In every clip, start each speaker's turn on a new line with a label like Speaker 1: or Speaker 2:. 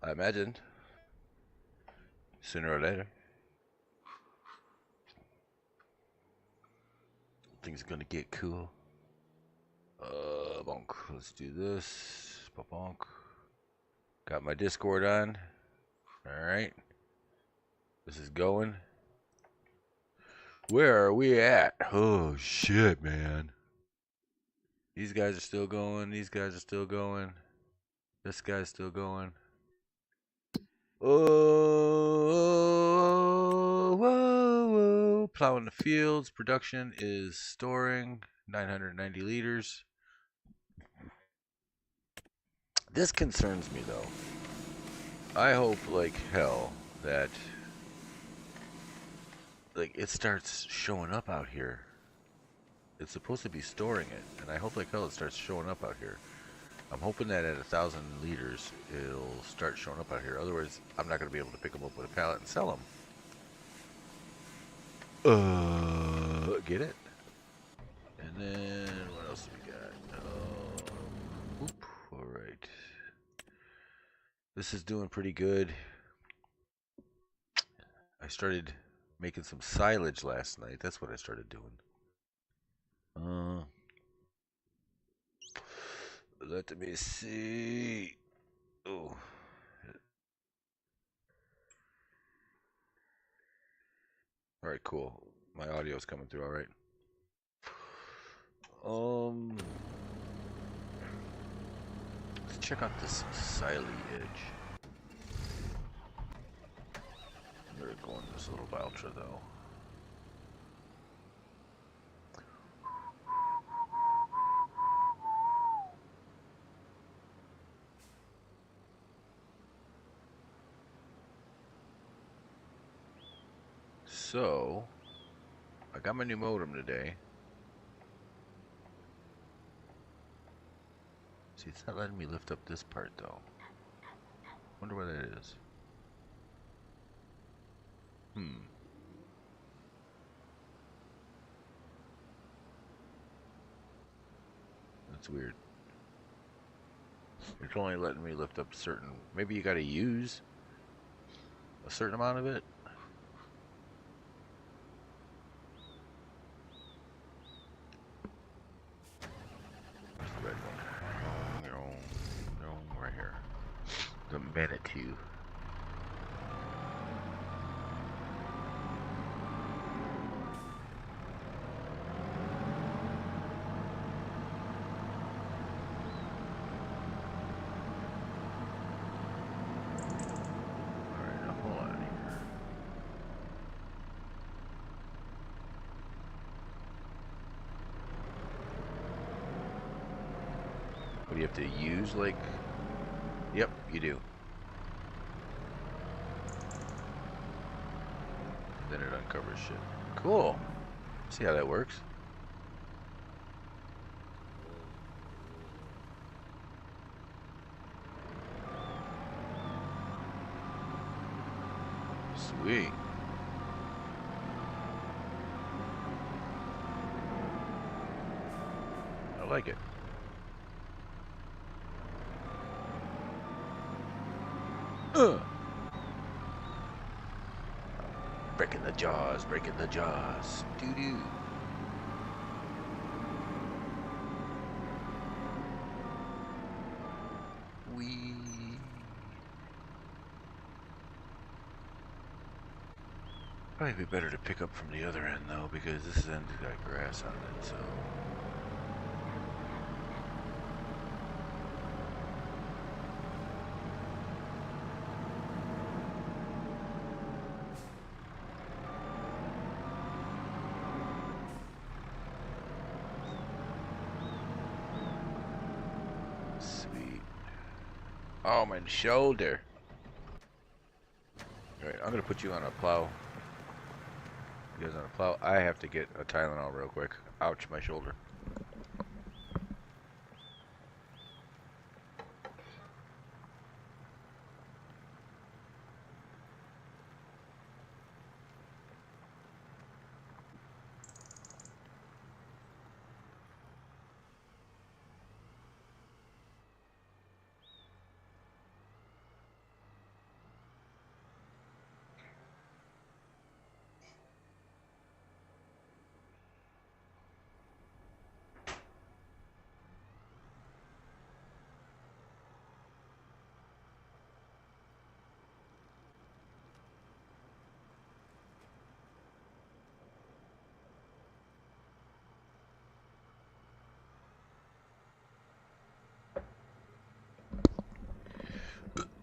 Speaker 1: I imagine. Sooner or later. Things are gonna get cool. Bonk. Let's do this. Bonk. Got my Discord on. Alright. This is going. Where are we at? Oh, shit, man. These guys are still going. These guys are still going. This guy's still going. Oh, whoa, whoa. Plowing the fields. Production is storing 990 liters. This concerns me, though. I hope like hell that like it starts showing up out here. It's supposed to be storing it, and I hope like hell it starts showing up out here. I'm hoping that at 1,000 liters, it'll start showing up out here. Otherwise, I'm not going to be able to pick them up with a pallet and sell them. Get it? And then, what else do we got? Oop, alright. This is doing pretty good. I started making some silage last night. That's what I started doing. Let me see. Oh. All right, cool. My audio's coming through all right. Let's check out this silage. I'm gonna go in this little Valtra though. So, I got my new modem today. See, it's not letting me lift up this part though. Wonder what that is. That's weird. It's only letting me lift up certain. Maybe you gotta use a certain amount of it. Where's the red one? No, right here. The Manitou. Alright, now hold on here. What do you have to use, like? Yep, you do. Then it uncovers shit. Cool. See how that works. Sweet. I like it. Breaking the jaws, breaking the jaws. Doo-doo. Wee. Probably be better to pick up from the other end though, because this end's got grass on it, so. Sweet. Oh, my shoulder. Alright, I'm gonna put you on a plow. You guys on a plow? I have to get a Tylenol real quick. Ouch, my shoulder.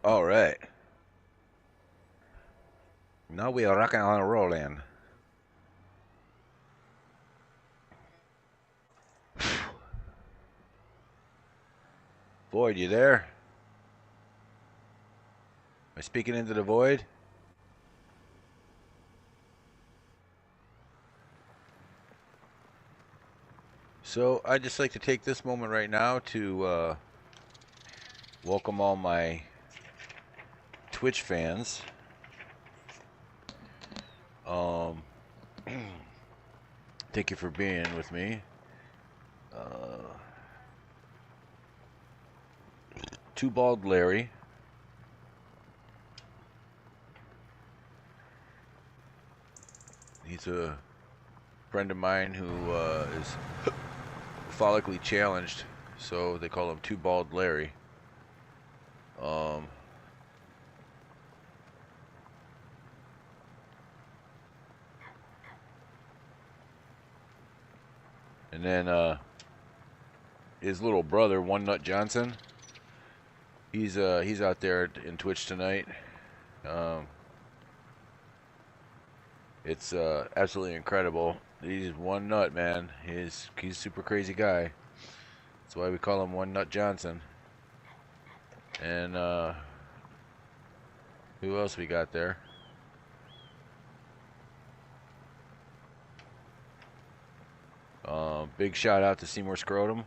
Speaker 1: All right. Now we are rocking on a rolling. Void, you there? Am I speaking into the void? So I'd just like to take this moment right now to welcome all my Twitch fans. Thank you for being with me. Two Bald Larry. He's a friend of mine who is follically challenged, so they call him Two Bald Larry. And then his little brother, One Nut Johnson. He's out there in Twitch tonight. It's absolutely incredible. He's one nut, man. He's a super crazy guy. That's why we call him One Nut Johnson. And who else we got there? Big shout out to Seymour Scrotum.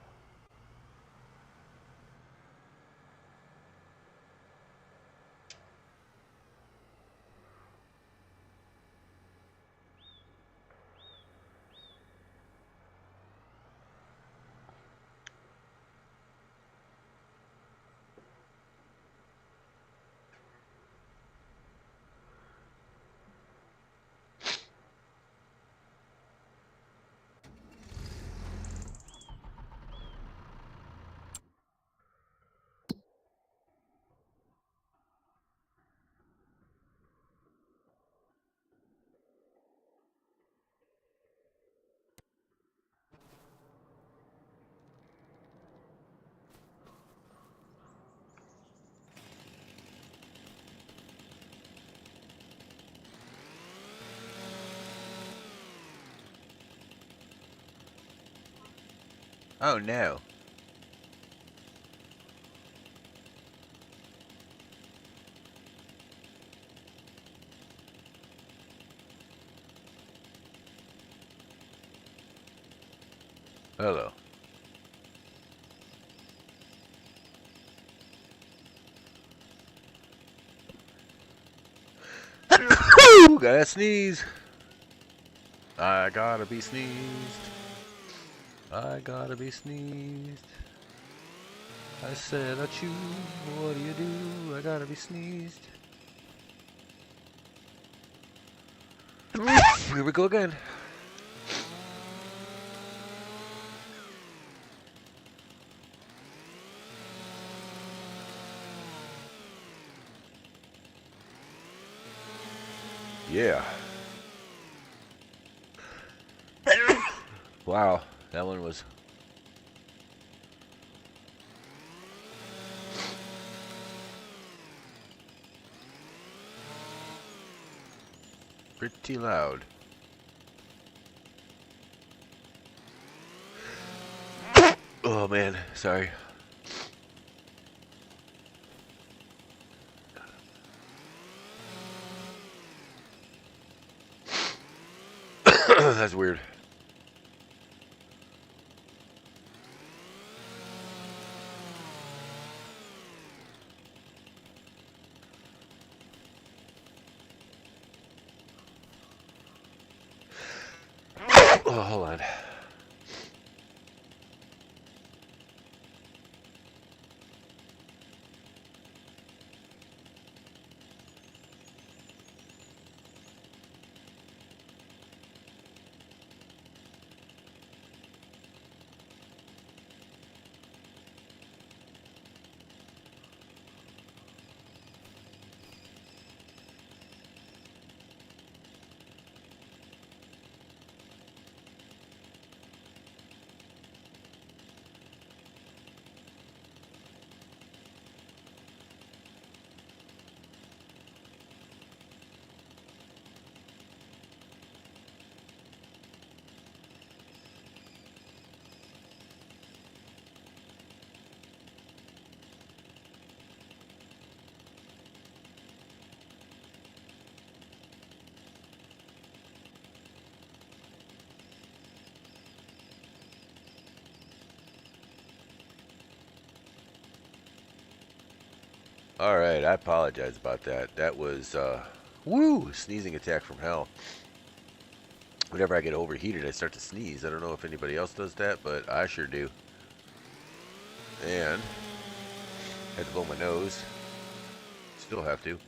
Speaker 1: Oh no. Hello. Gotta sneeze. I gotta be sneezed. I gotta be sneezed. I said achoo. What do you do? I gotta be sneezed. Here we go again. Yeah. Wow, that one was pretty loud. Oh man, sorry. That's weird. Oh, hold on. Alright, I apologize about that. That was, woo! Sneezing attack from hell. Whenever I get overheated, I start to sneeze. I don't know if anybody else does that, but I sure do. And had to blow my nose. Still have to.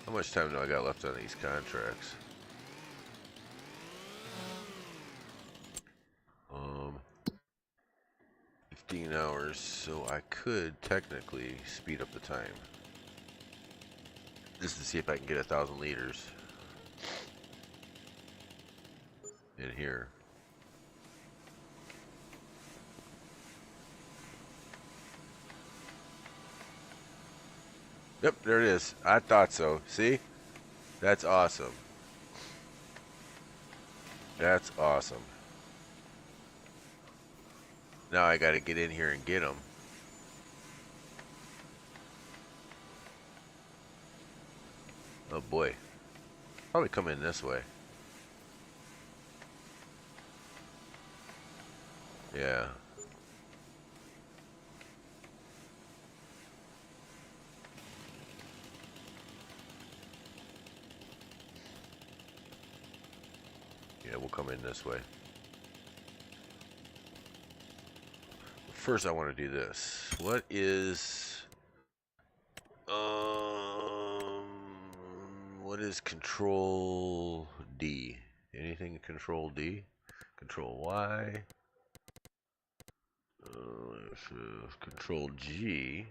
Speaker 1: How much time do I got left on these contracts? 15 hours, so I could technically speed up the time. Just to see if I can get 1,000 liters in here. Yep, there it is. I thought so. See? That's awesome. That's awesome. Now I gotta get in here and get them. Oh boy. Probably come in this way. Yeah. Yeah, we'll come in this way. First I want to do this. What is... What is Control D? Anything Control D? Control Y? Control G?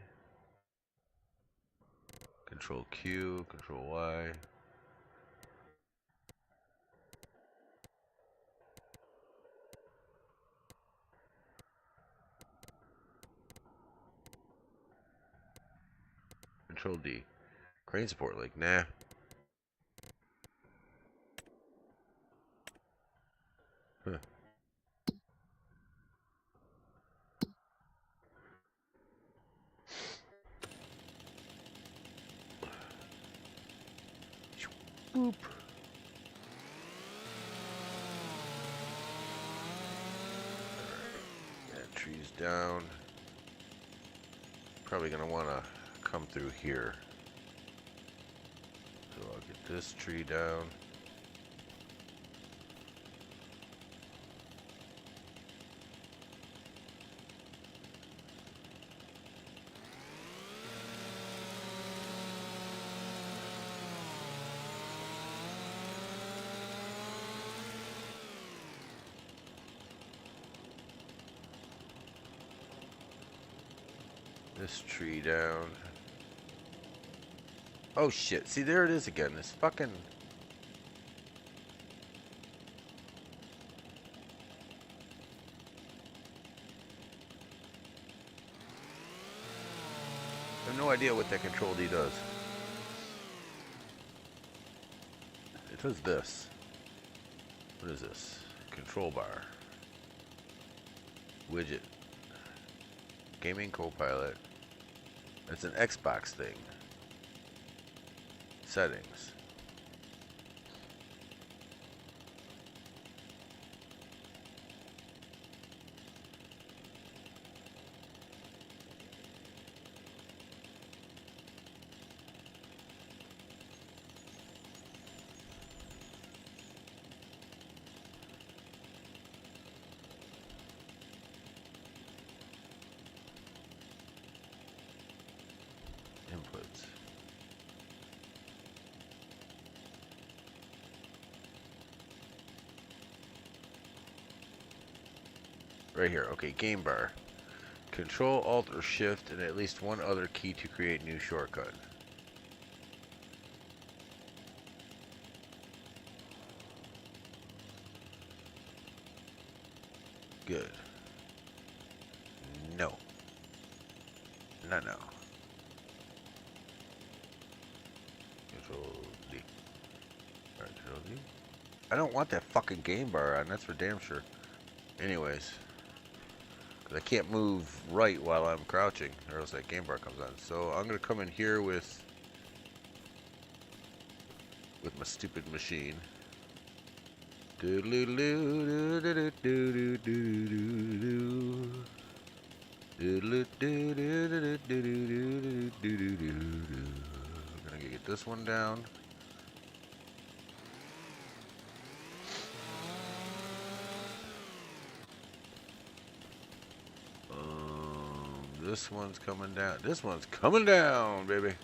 Speaker 1: Control Q? Control Y? Control D. Crane support, like, nah. Huh. Boop. That tree's down. Probably gonna wanna come through here. So I'll get this tree down. This tree down. Oh shit, see there it is again, this fucking... I have no idea what that Control D does. It does this. What is this? Control bar. Widget. Gaming Copilot. That's an Xbox thing. Settings. Inputs. Right here. Okay, game bar. Control, Alt, or Shift, and at least one other key to create new shortcut. Good. No. No, no. Control D. Alright, Control D. I don't want that fucking game bar on, that's for damn sure. Anyways. Because I can't move right while I'm crouching, or else that game bar comes on. So I'm going to come in here with my stupid machine. I'm gonna get this one down. This one's coming down. This one's coming down, baby.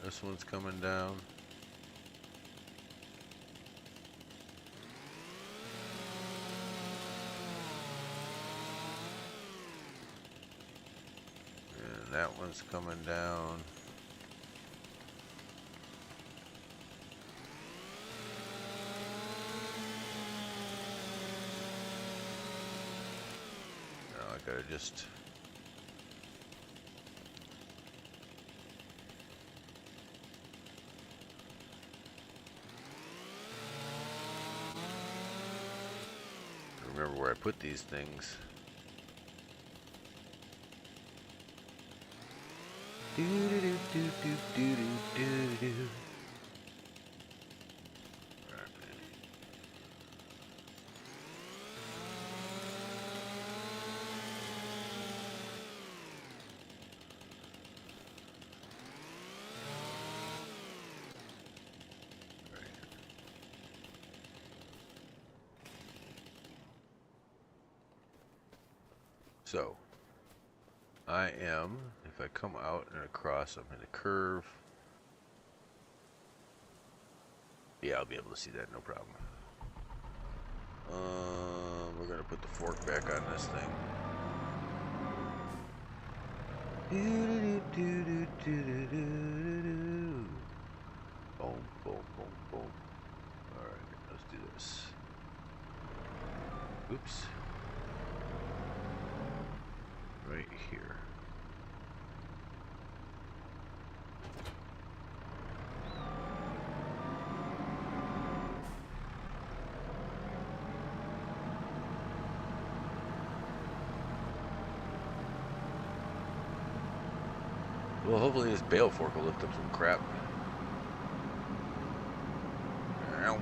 Speaker 1: This one's coming down. And that one's coming down. Now I gotta just... remember where I put these things. Do do do do do do do do. So, I am, if I come out and across, I'm in a curve. Yeah, I'll be able to see that, no problem. We're gonna put the fork back on this thing. Boom, boom, boom, boom. Alright, let's do this. Oops. Right here. Well, hopefully this bale fork will lift up some crap. Ow.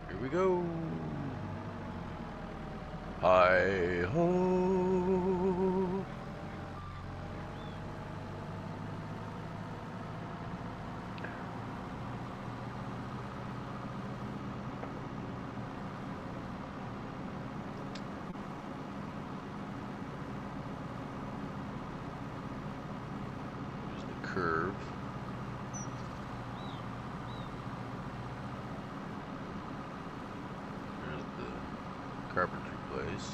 Speaker 1: Here we go. Hi ho. There's the curve. There's the carpentry place.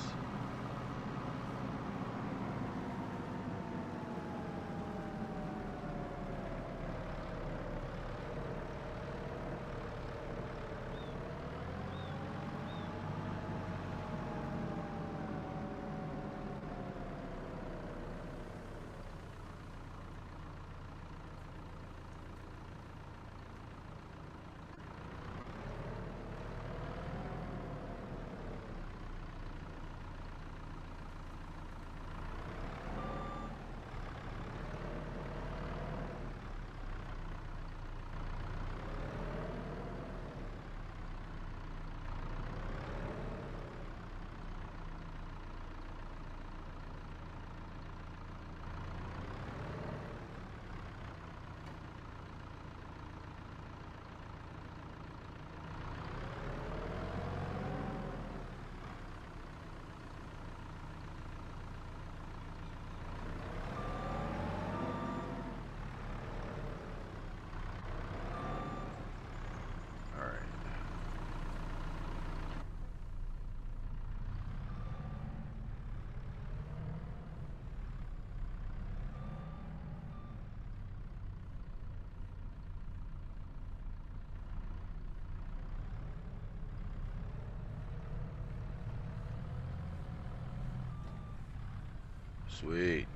Speaker 1: Sweet.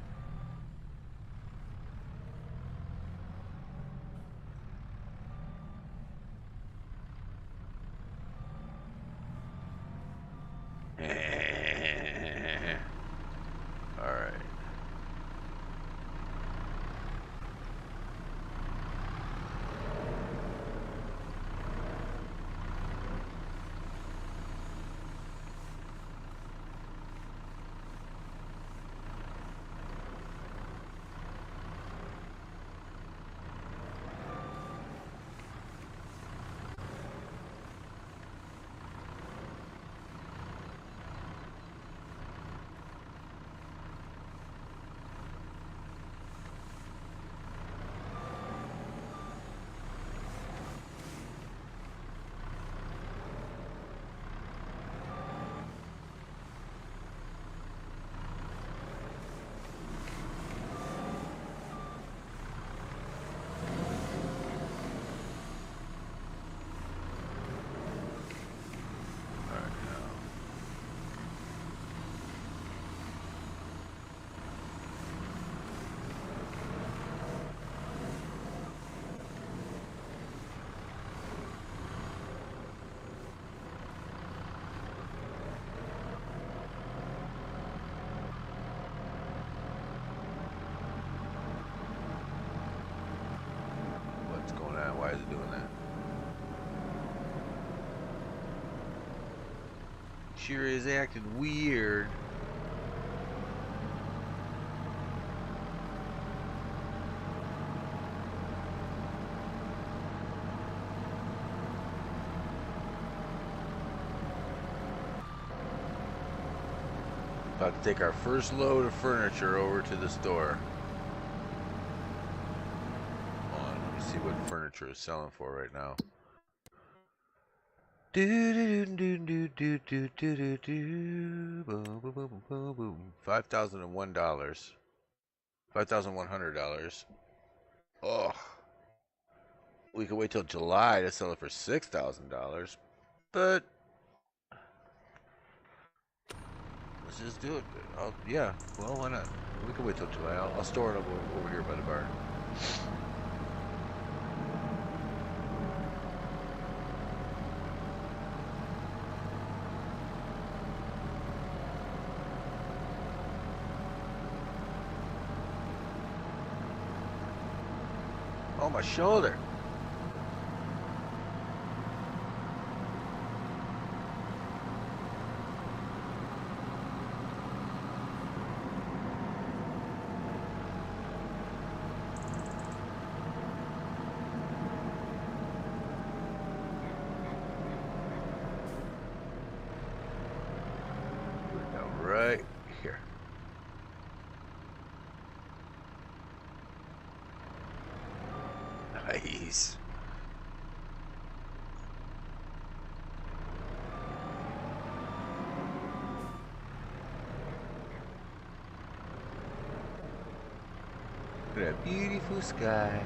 Speaker 1: All right. What's going on? Why is it doing that? Sure is acting weird. About to take our first load of furniture over to the store. Hold on, let me see what furniture is selling for right now. $5,001. $5,100. Oh, we could wait till July to sell it for $6,000, but let's just do it. Yeah, well, why not? We can wait till July. I'll store it over here by the barn. Oh, my shoulder. Put it down right here. Nice. Look at that beautiful sky.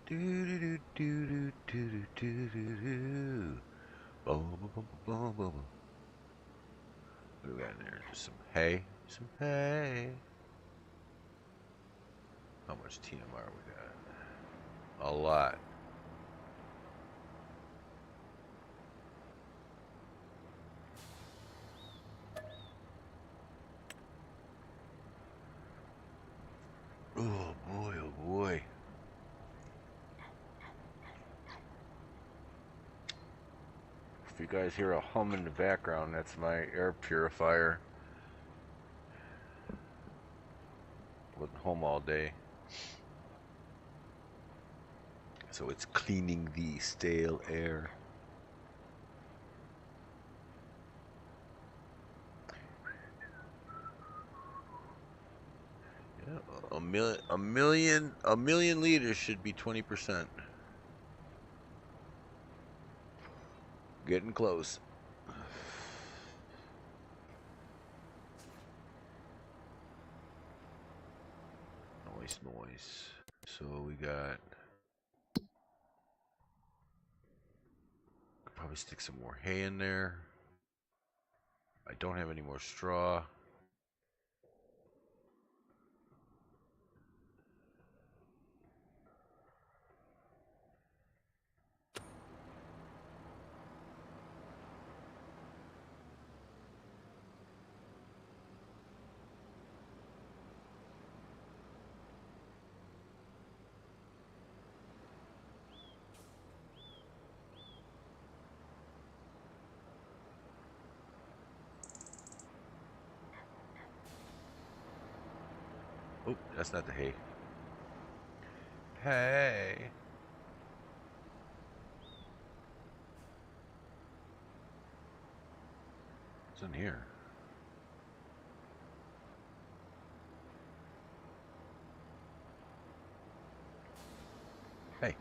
Speaker 1: Do do do do do do do do. Boom boom boom boom boom. What do we got in there? Just some hay. Some hay. How much TMR we got? A lot. Oh boy, oh boy. you guys hear a hum in the background, that's my air purifier. Wasn't home all day, so it's cleaning the stale air. Yeah, a million liters should be 20%. Getting close. Noise. So we got. Could probably stick some more hay in there. I don't have any more straw. Oh, that's not the hay. Hey. What's in here? Hey.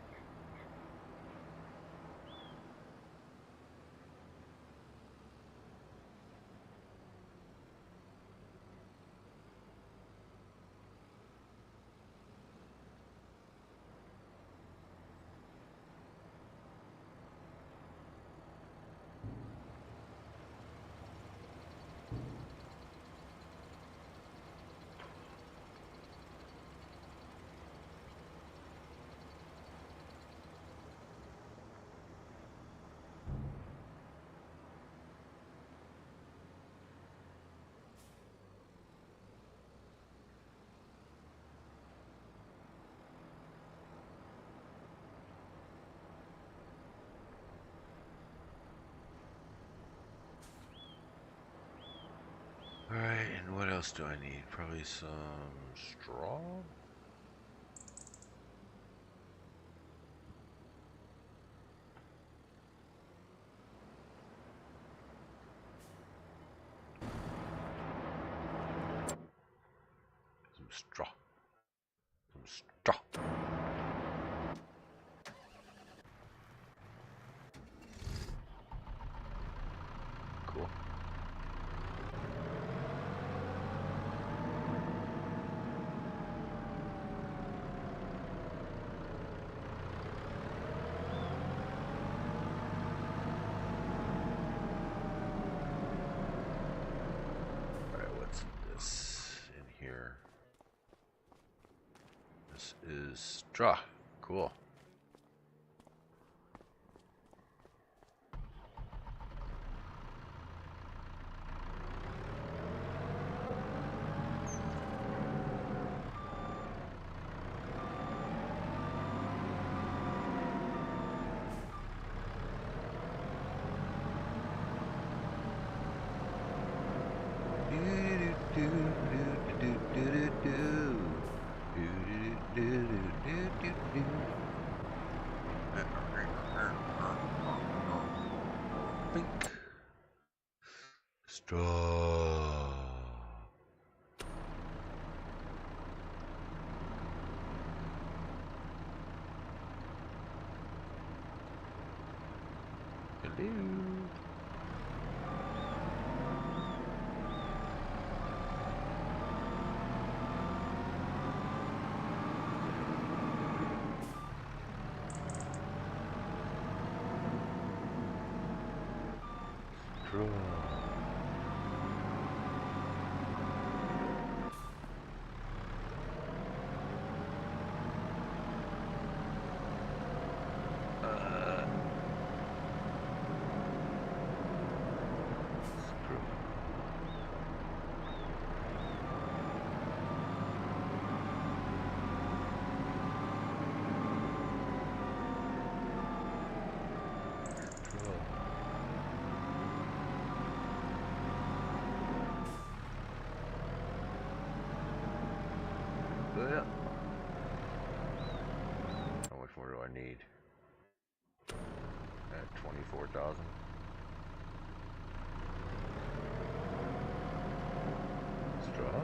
Speaker 1: Alright, and what else do I need? Probably some straw? Some straw. Some straw. Cool. Alright, what's this in here? This is straw. Cool. Pink. Straw. Hello. Straw. Well, how much more do I need? At 24,000. Straw? Straw.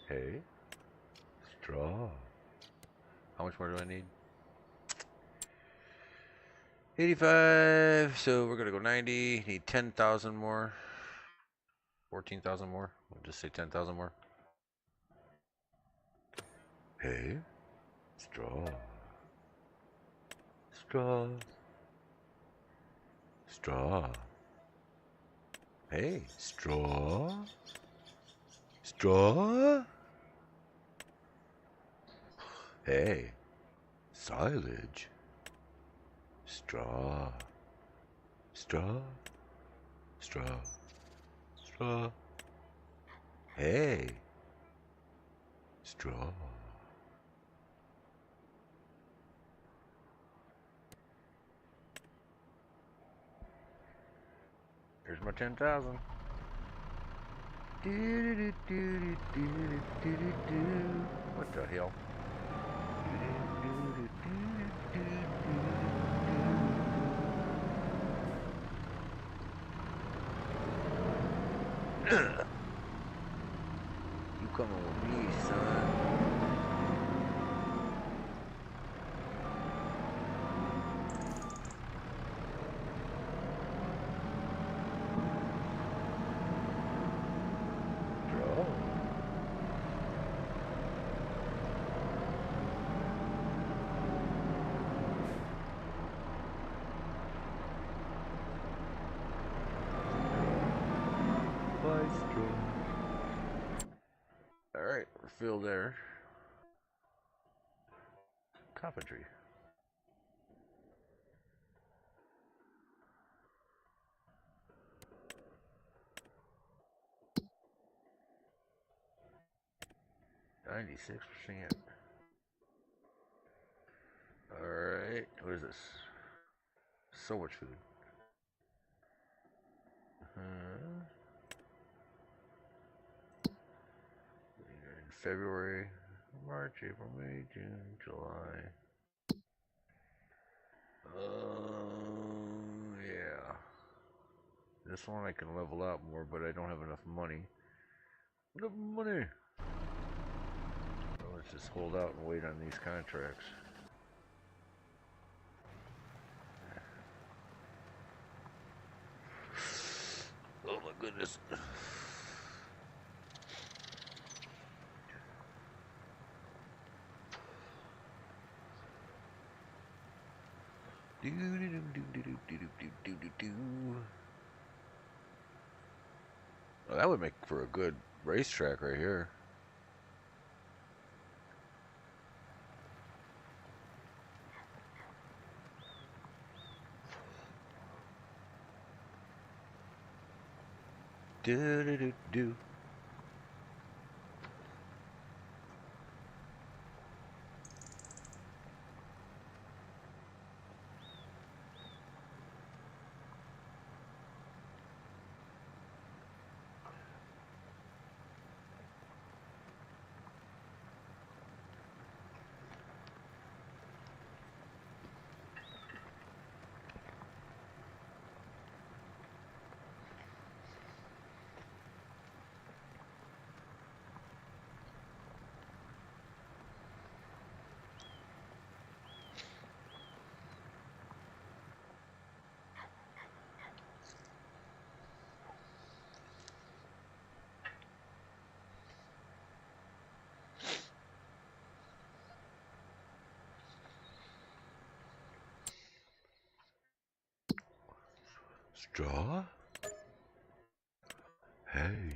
Speaker 1: Hey, straw. How much more do I need? 85, so we're gonna go 90. Need 10,000 more. 14,000 more. We'll just say 10,000 more. Hey, straw. Straw. Straw. Hey, straw. Straw. Hey, silage. Straw. Straw. Straw. Straw. Hey, straw. Here's my 10,000. What the hell? You coming with me, son? Alright, we're filled there. Carpentry. %. Alright, what is this? So much food. In February, March, April, May, June, July. Yeah. This one I can level out more, but I don't have enough money. Enough money! So let's just hold out and wait on these contracts. Oh my goodness. Well, that would make for a good racetrack right here. Do. Straw? Hey.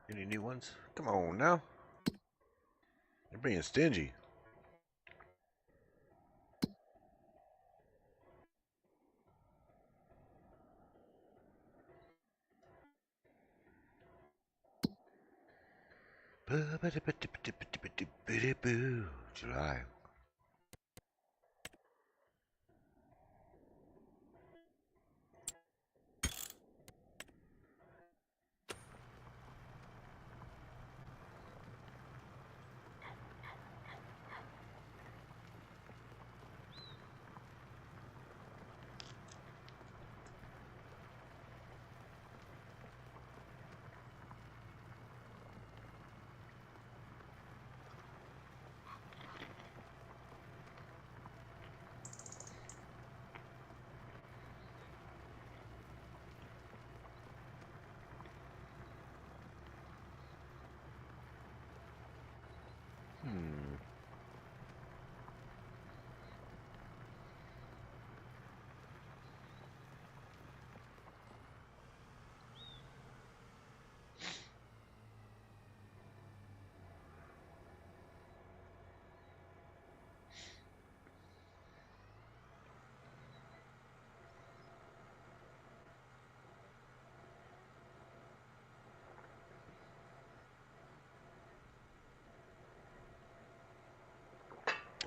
Speaker 1: Any new ones? Come on now. You're being stingy. July.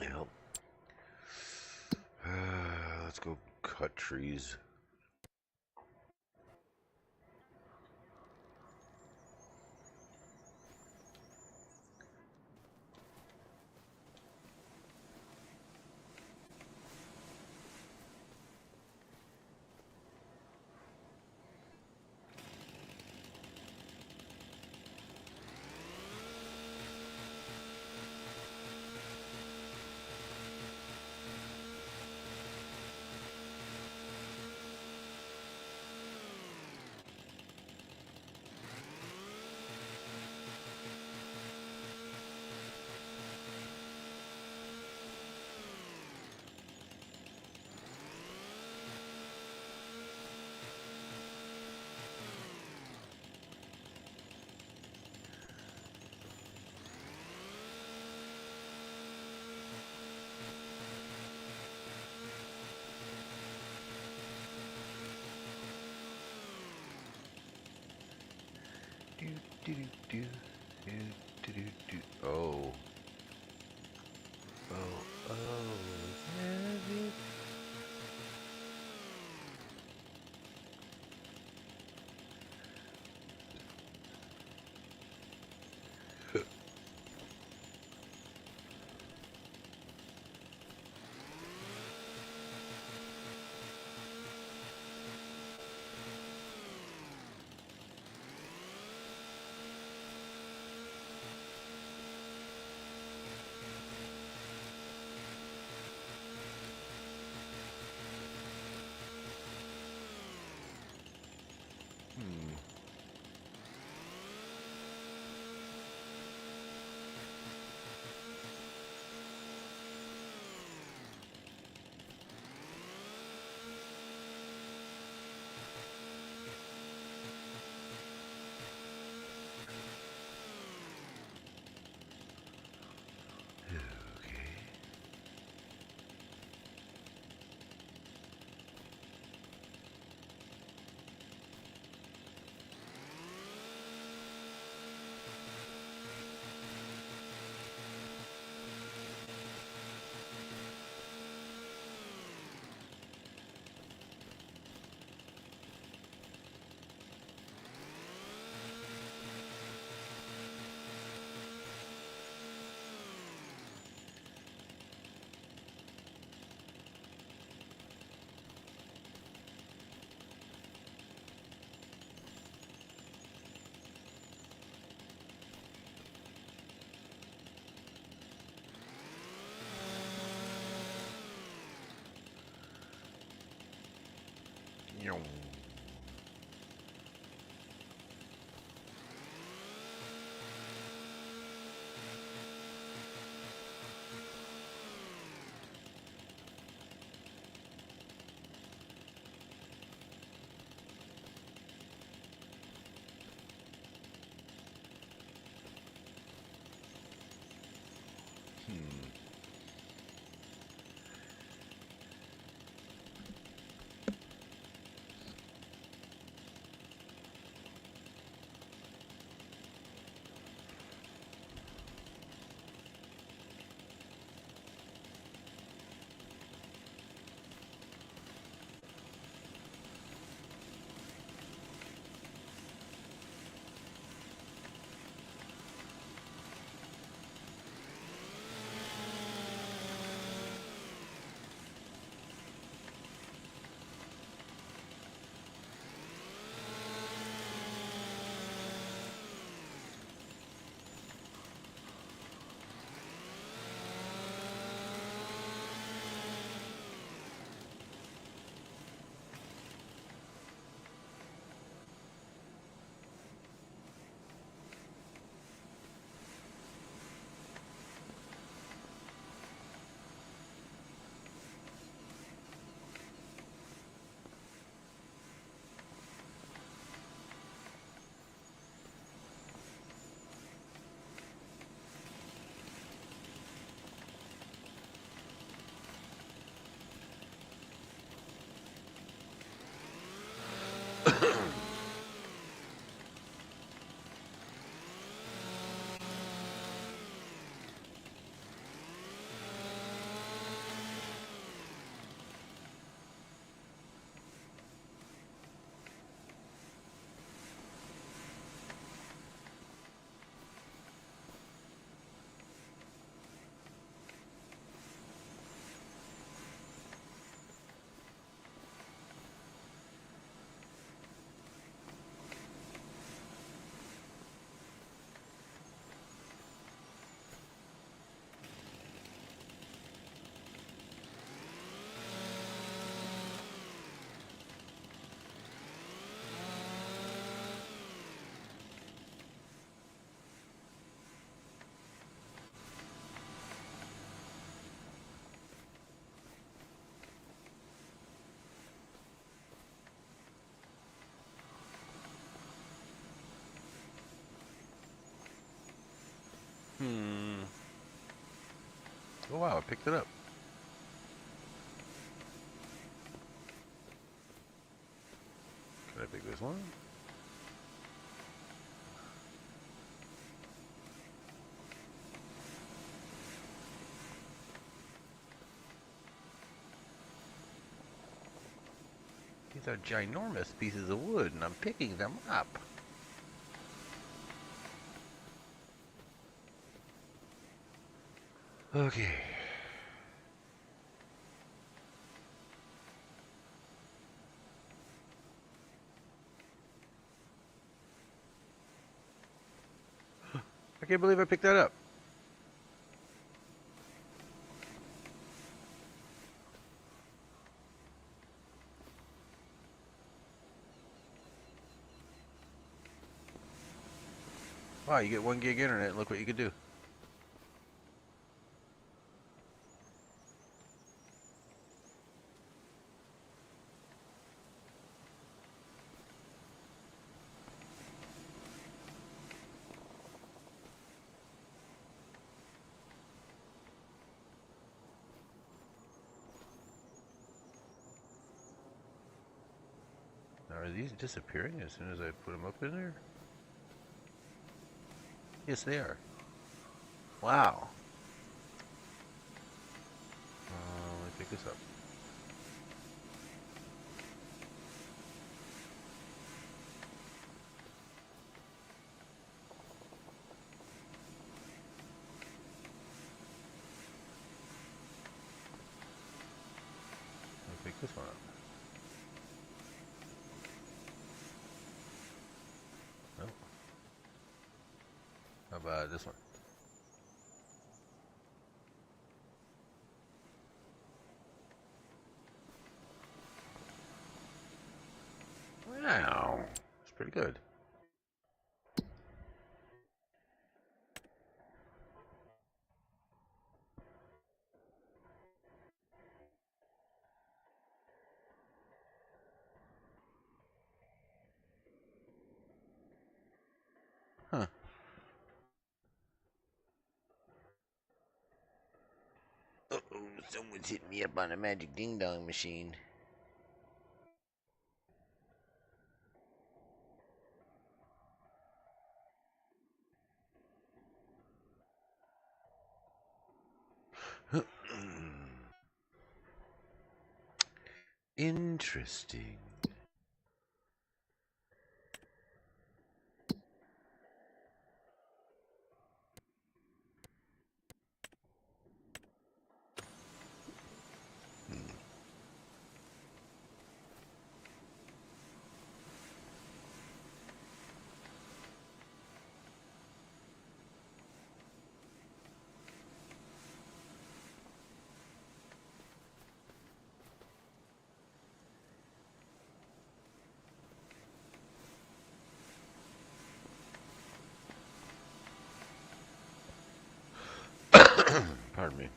Speaker 1: Yep. Let's go cut trees. Oh. Oh. Oh. Yum. Oh wow, I picked it up. Can I pick this one? These are ginormous pieces of wood, and I'm picking them up. Okay. I can't believe I picked that up. Wow, you get 1 gig internet, look what you could do. Now, are these disappearing as soon as I put them up in there? Yes, they are. Wow. Let me pick this up. Let me pick this one up. Nope. How about this one? Wow. That's pretty good. Huh. Uh-oh, someone's hitting me up on a magic ding-dong machine. Interesting. Pardon me.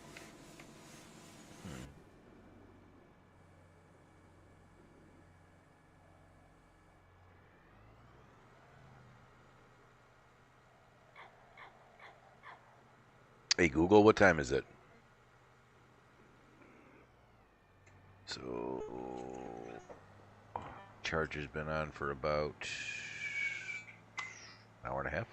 Speaker 1: Hey Google, what time is it? So, charge has been on for about an hour and a half.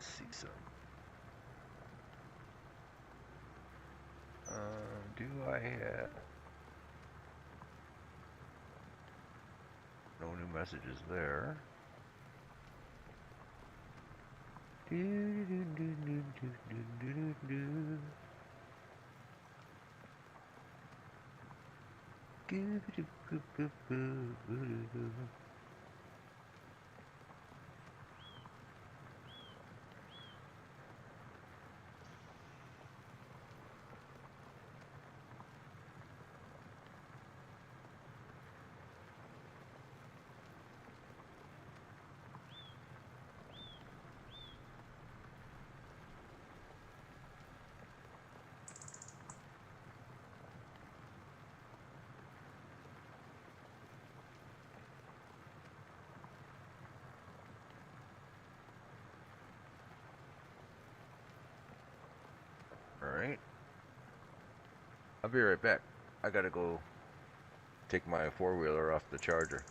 Speaker 1: Let's see some. Do I have no new messages there? Alright. I'll be right back. I gotta go take my four-wheeler off the charger.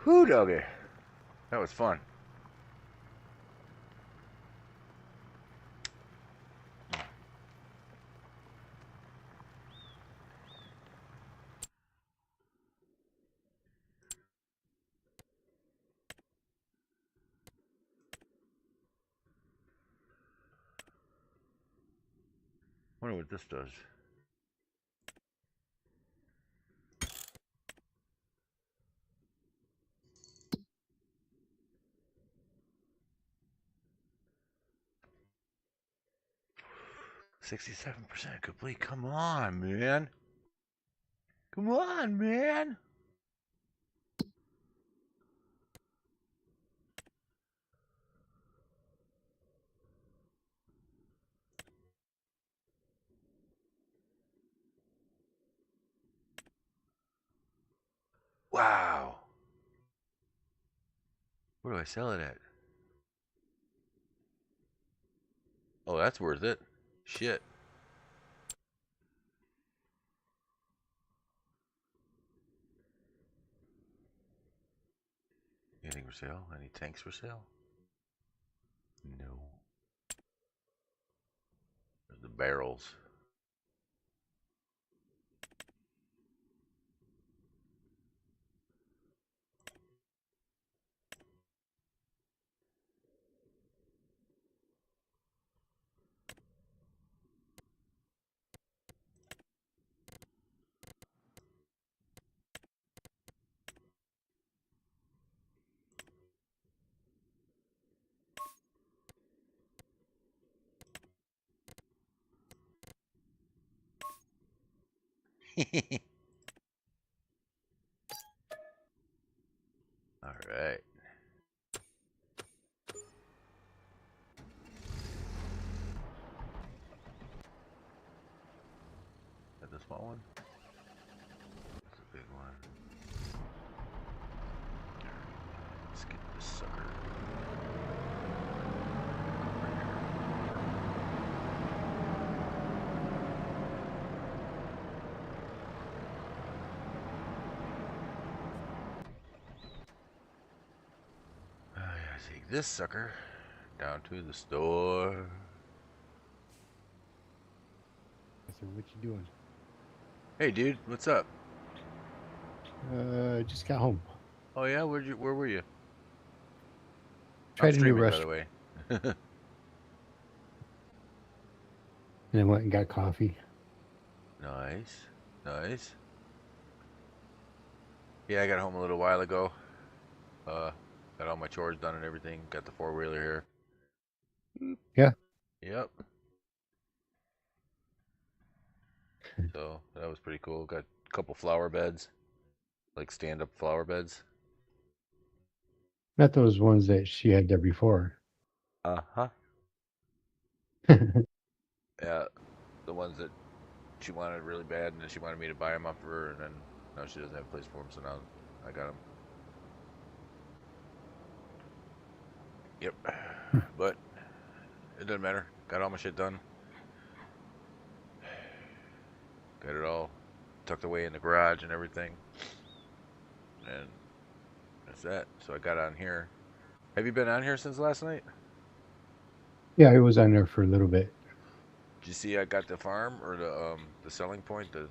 Speaker 1: Whew, doggy. That was fun. Wonder what this does. $67% complete. Come on, man. Come on, man. Wow. Where do I sell it at? Oh, that's worth it. Shit. Anything for sale? Any tanks for sale? No. There's the barrels. All right. Is that the small one? That's a big one. Let's get this sucker. I gotta take this sucker down to the store.
Speaker 2: So what you doing?
Speaker 1: Hey, dude, what's up?
Speaker 2: Just got home.
Speaker 1: Oh yeah, where were you?
Speaker 2: Tried
Speaker 1: I'm
Speaker 2: a new
Speaker 1: streaming, by the
Speaker 2: restaurant,
Speaker 1: way.
Speaker 2: and I went and got coffee.
Speaker 1: Nice, nice. Yeah, I got home a little while ago. Got all my chores done and everything. Got the four-wheeler here.
Speaker 2: Yeah.
Speaker 1: Yep. So that was pretty cool. Got a couple flower beds, like stand-up flower beds.
Speaker 2: Not those ones that she had there before.
Speaker 1: Uh-huh. Yeah, the ones that she wanted really bad, and then she wanted me to buy them up for her, and then now she doesn't have a place for them, so now I got them. Yep. But it doesn't matter. Got all my shit done. Got it all tucked away in the garage and everything. And that's that. So I got on here. Have you been on here since last night?
Speaker 2: Yeah, I was on there for a little bit.
Speaker 1: Did you see I got the farm or the selling point, the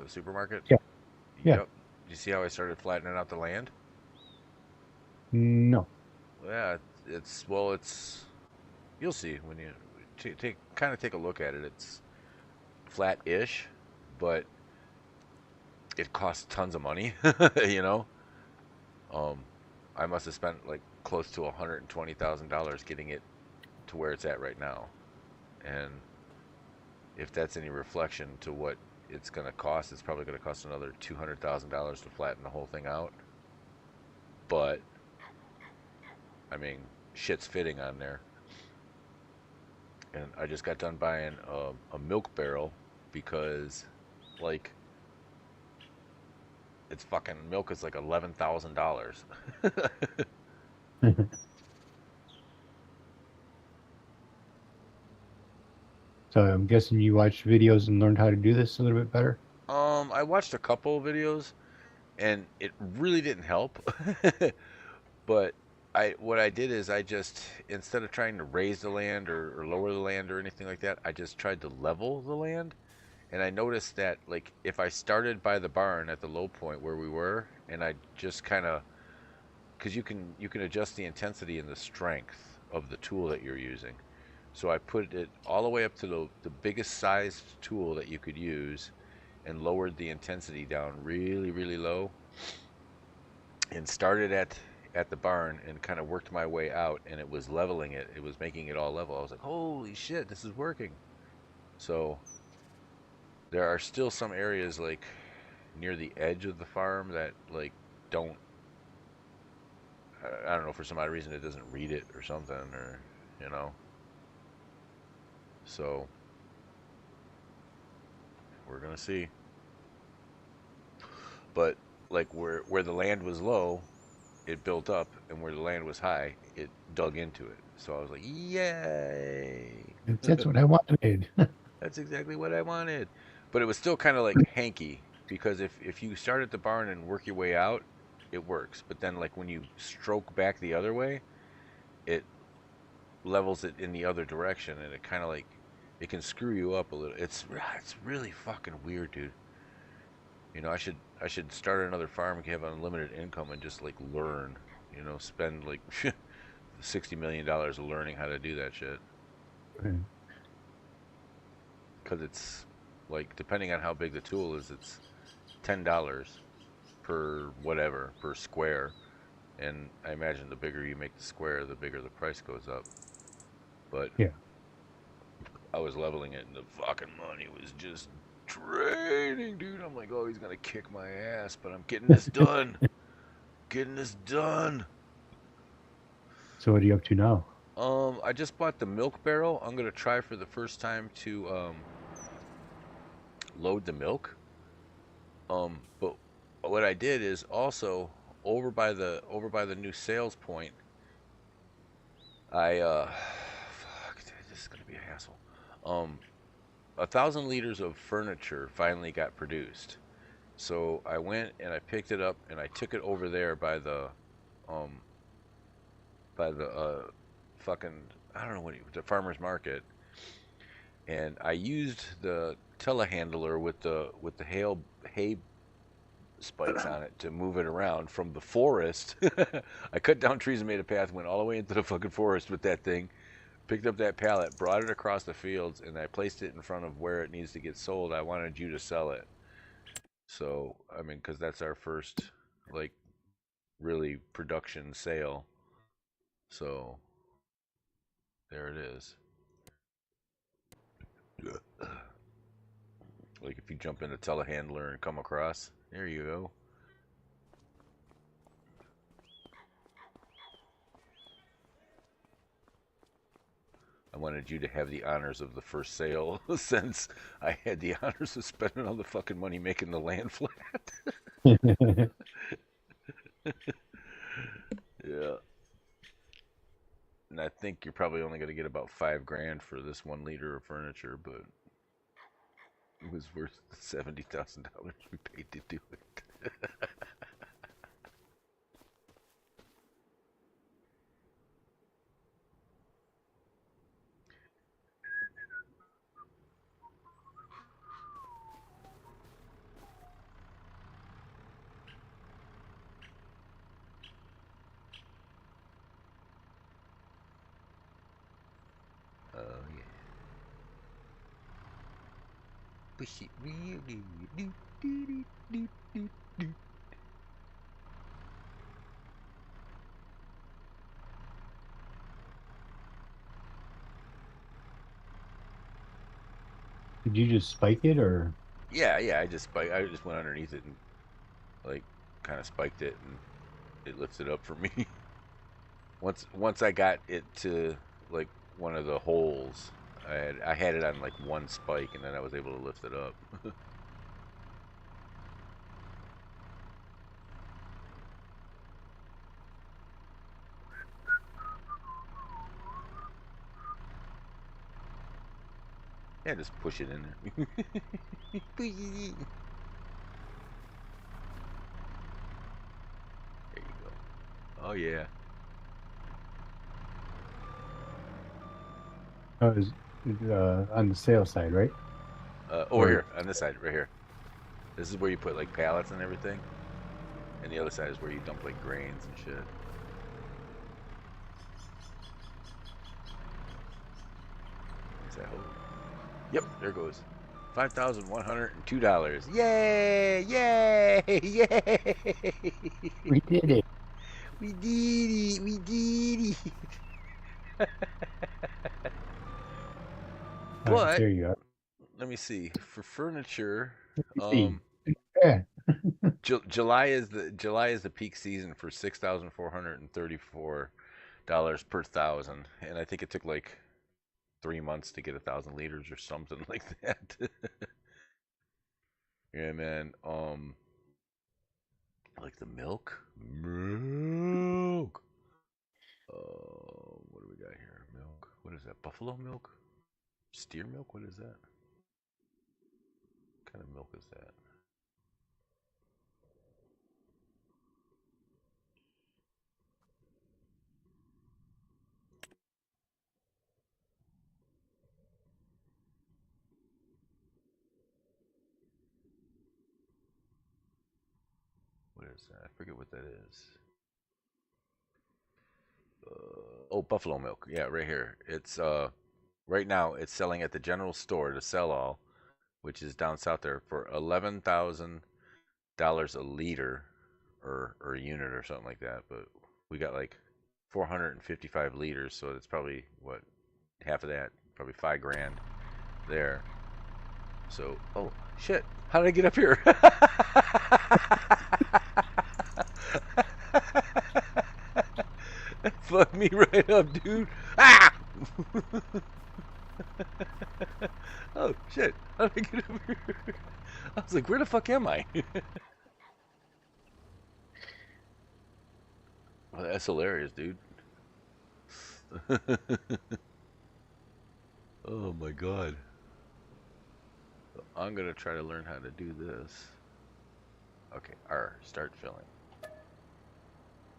Speaker 1: supermarket?
Speaker 2: Yeah. Yeah.
Speaker 1: Yep. Did you see how I started flattening out the land?
Speaker 2: No.
Speaker 1: Yeah, it's you'll see when you take a look at it. It's flat-ish, but it costs tons of money, you know. Um, I must have spent like close to $120,000 getting it to where it's at right now, and if that's any reflection to what it's going to cost, it's probably going to cost another $200,000 to flatten the whole thing out. But I mean, shit's fitting on there. And I just got done buying a milk barrel because, like, it's fucking milk is like $11,000.
Speaker 2: So I'm guessing you watched videos and learned how to do this a little bit better.
Speaker 1: I watched a couple of videos, and it really didn't help. But what I did is I just, instead of trying to raise the land or lower the land or anything like that, I just tried to level the land. And I noticed that, like, if I started by the barn at the low point where we were, and I just kind of, because you can adjust the intensity and the strength of the tool that you're using. So I put it all the way up to the biggest sized tool that you could use, and lowered the intensity down really, really low, and started at the barn and kind of worked my way out, and it was leveling it. It was making it all level. I was like, holy shit, this is working. So there are still some areas like near the edge of the farm that like don't, I don't know, for some odd reason it doesn't read it or something, or you know. So we're gonna see. But like where the land was low, it built up, and where the land was high, it dug into it. So I was like, yay!
Speaker 2: That's what I wanted.
Speaker 1: That's exactly what I wanted. But it was still kind of like hanky, because if you start at the barn and work your way out, it works. But then like when you stroke back the other way, it levels it in the other direction, and it kind of like, it can screw you up a little. It's really fucking weird, dude. You know, I should start another farm and have unlimited income and just like learn. You know, spend like $60 million learning how to do that shit.
Speaker 2: Right.
Speaker 1: Because it's like, depending on how big the tool is, it's $10 per whatever per square, and I imagine the bigger you make the square, the bigger the price goes up. But
Speaker 2: Yeah.
Speaker 1: I was leveling it, and the fucking money was just draining, dude. I'm like, oh, he's gonna kick my ass, but I'm getting this done. Getting this done.
Speaker 2: So what are you up to now?
Speaker 1: I just bought the milk barrel. I'm gonna try for the first time to load the milk. But what I did is also, over by the new sales point, I fuck, this is gonna be a hassle. Um, 1,000 liters of furniture finally got produced. So I went and I picked it up and I took it over there um, by the fucking, I don't know the farmer's market, and I used the telehandler with the hay spikes on it to move it around from the forest. I cut down trees and made a path, went all the way into the fucking forest with that thing, picked up that pallet, brought it across the fields, and I placed it in front of where it needs to get sold. I wanted you to sell it. So, I mean, because that's our first, like, really production sale. So, there it is. Like, if you jump in a telehandler and come across, there you go. I wanted you to have the honors of the first sale since I had the honors of spending all the fucking money making the land flat. Yeah. And I think you're probably only going to get about 5 grand for this 1 liter of furniture, but it was worth the $70,000 we paid to do it. Oh yeah. Push it really. Do, do, do, do, do, do.
Speaker 2: Did you just spike it or?
Speaker 1: Yeah, yeah. I just went underneath it and like kind of spiked it, and it lifted up for me. Once I got it to like one of the holes, I had it on like one spike, and then I was able to lift it up. Yeah, just push it in there. Oh yeah.
Speaker 2: Oh, on the sales side, right?
Speaker 1: Over
Speaker 2: Or
Speaker 1: here on this side, right here. This is where you put like pallets and everything, and the other side is where you dump like grains and shit. Is that hope? Yep, there goes. $5,102. Yay! Yay! Yay!
Speaker 2: we did it.
Speaker 1: We did it! We did it!
Speaker 2: All right,
Speaker 1: But
Speaker 2: there you are.
Speaker 1: let me see. For furniture,
Speaker 2: See, yeah.
Speaker 1: July is the peak season for $6,434 per thousand, and I think it took like 3 months to get 1,000 liters or something like that. Yeah, man. Like the milk. Milk. What do we got here? Milk. What is that? Buffalo milk? Steer milk? What is that? What kind of milk is that? What is that? I forget what that is. Oh, buffalo milk. Yeah, right here. It's right now it's selling at the general store to sell all, which is down south there for $11,000 a liter, or a unit or something like that. But we got like 455 liters, so it's probably what, half of that, probably 5 grand there. So, oh shit! How did I get up here? Fuck me right up, dude. Ah! Oh shit! How did I get up here? I was like, where the fuck am I? Well, that's hilarious, dude. Oh my god. I'm gonna try to learn how to do this. Okay, R, start filling.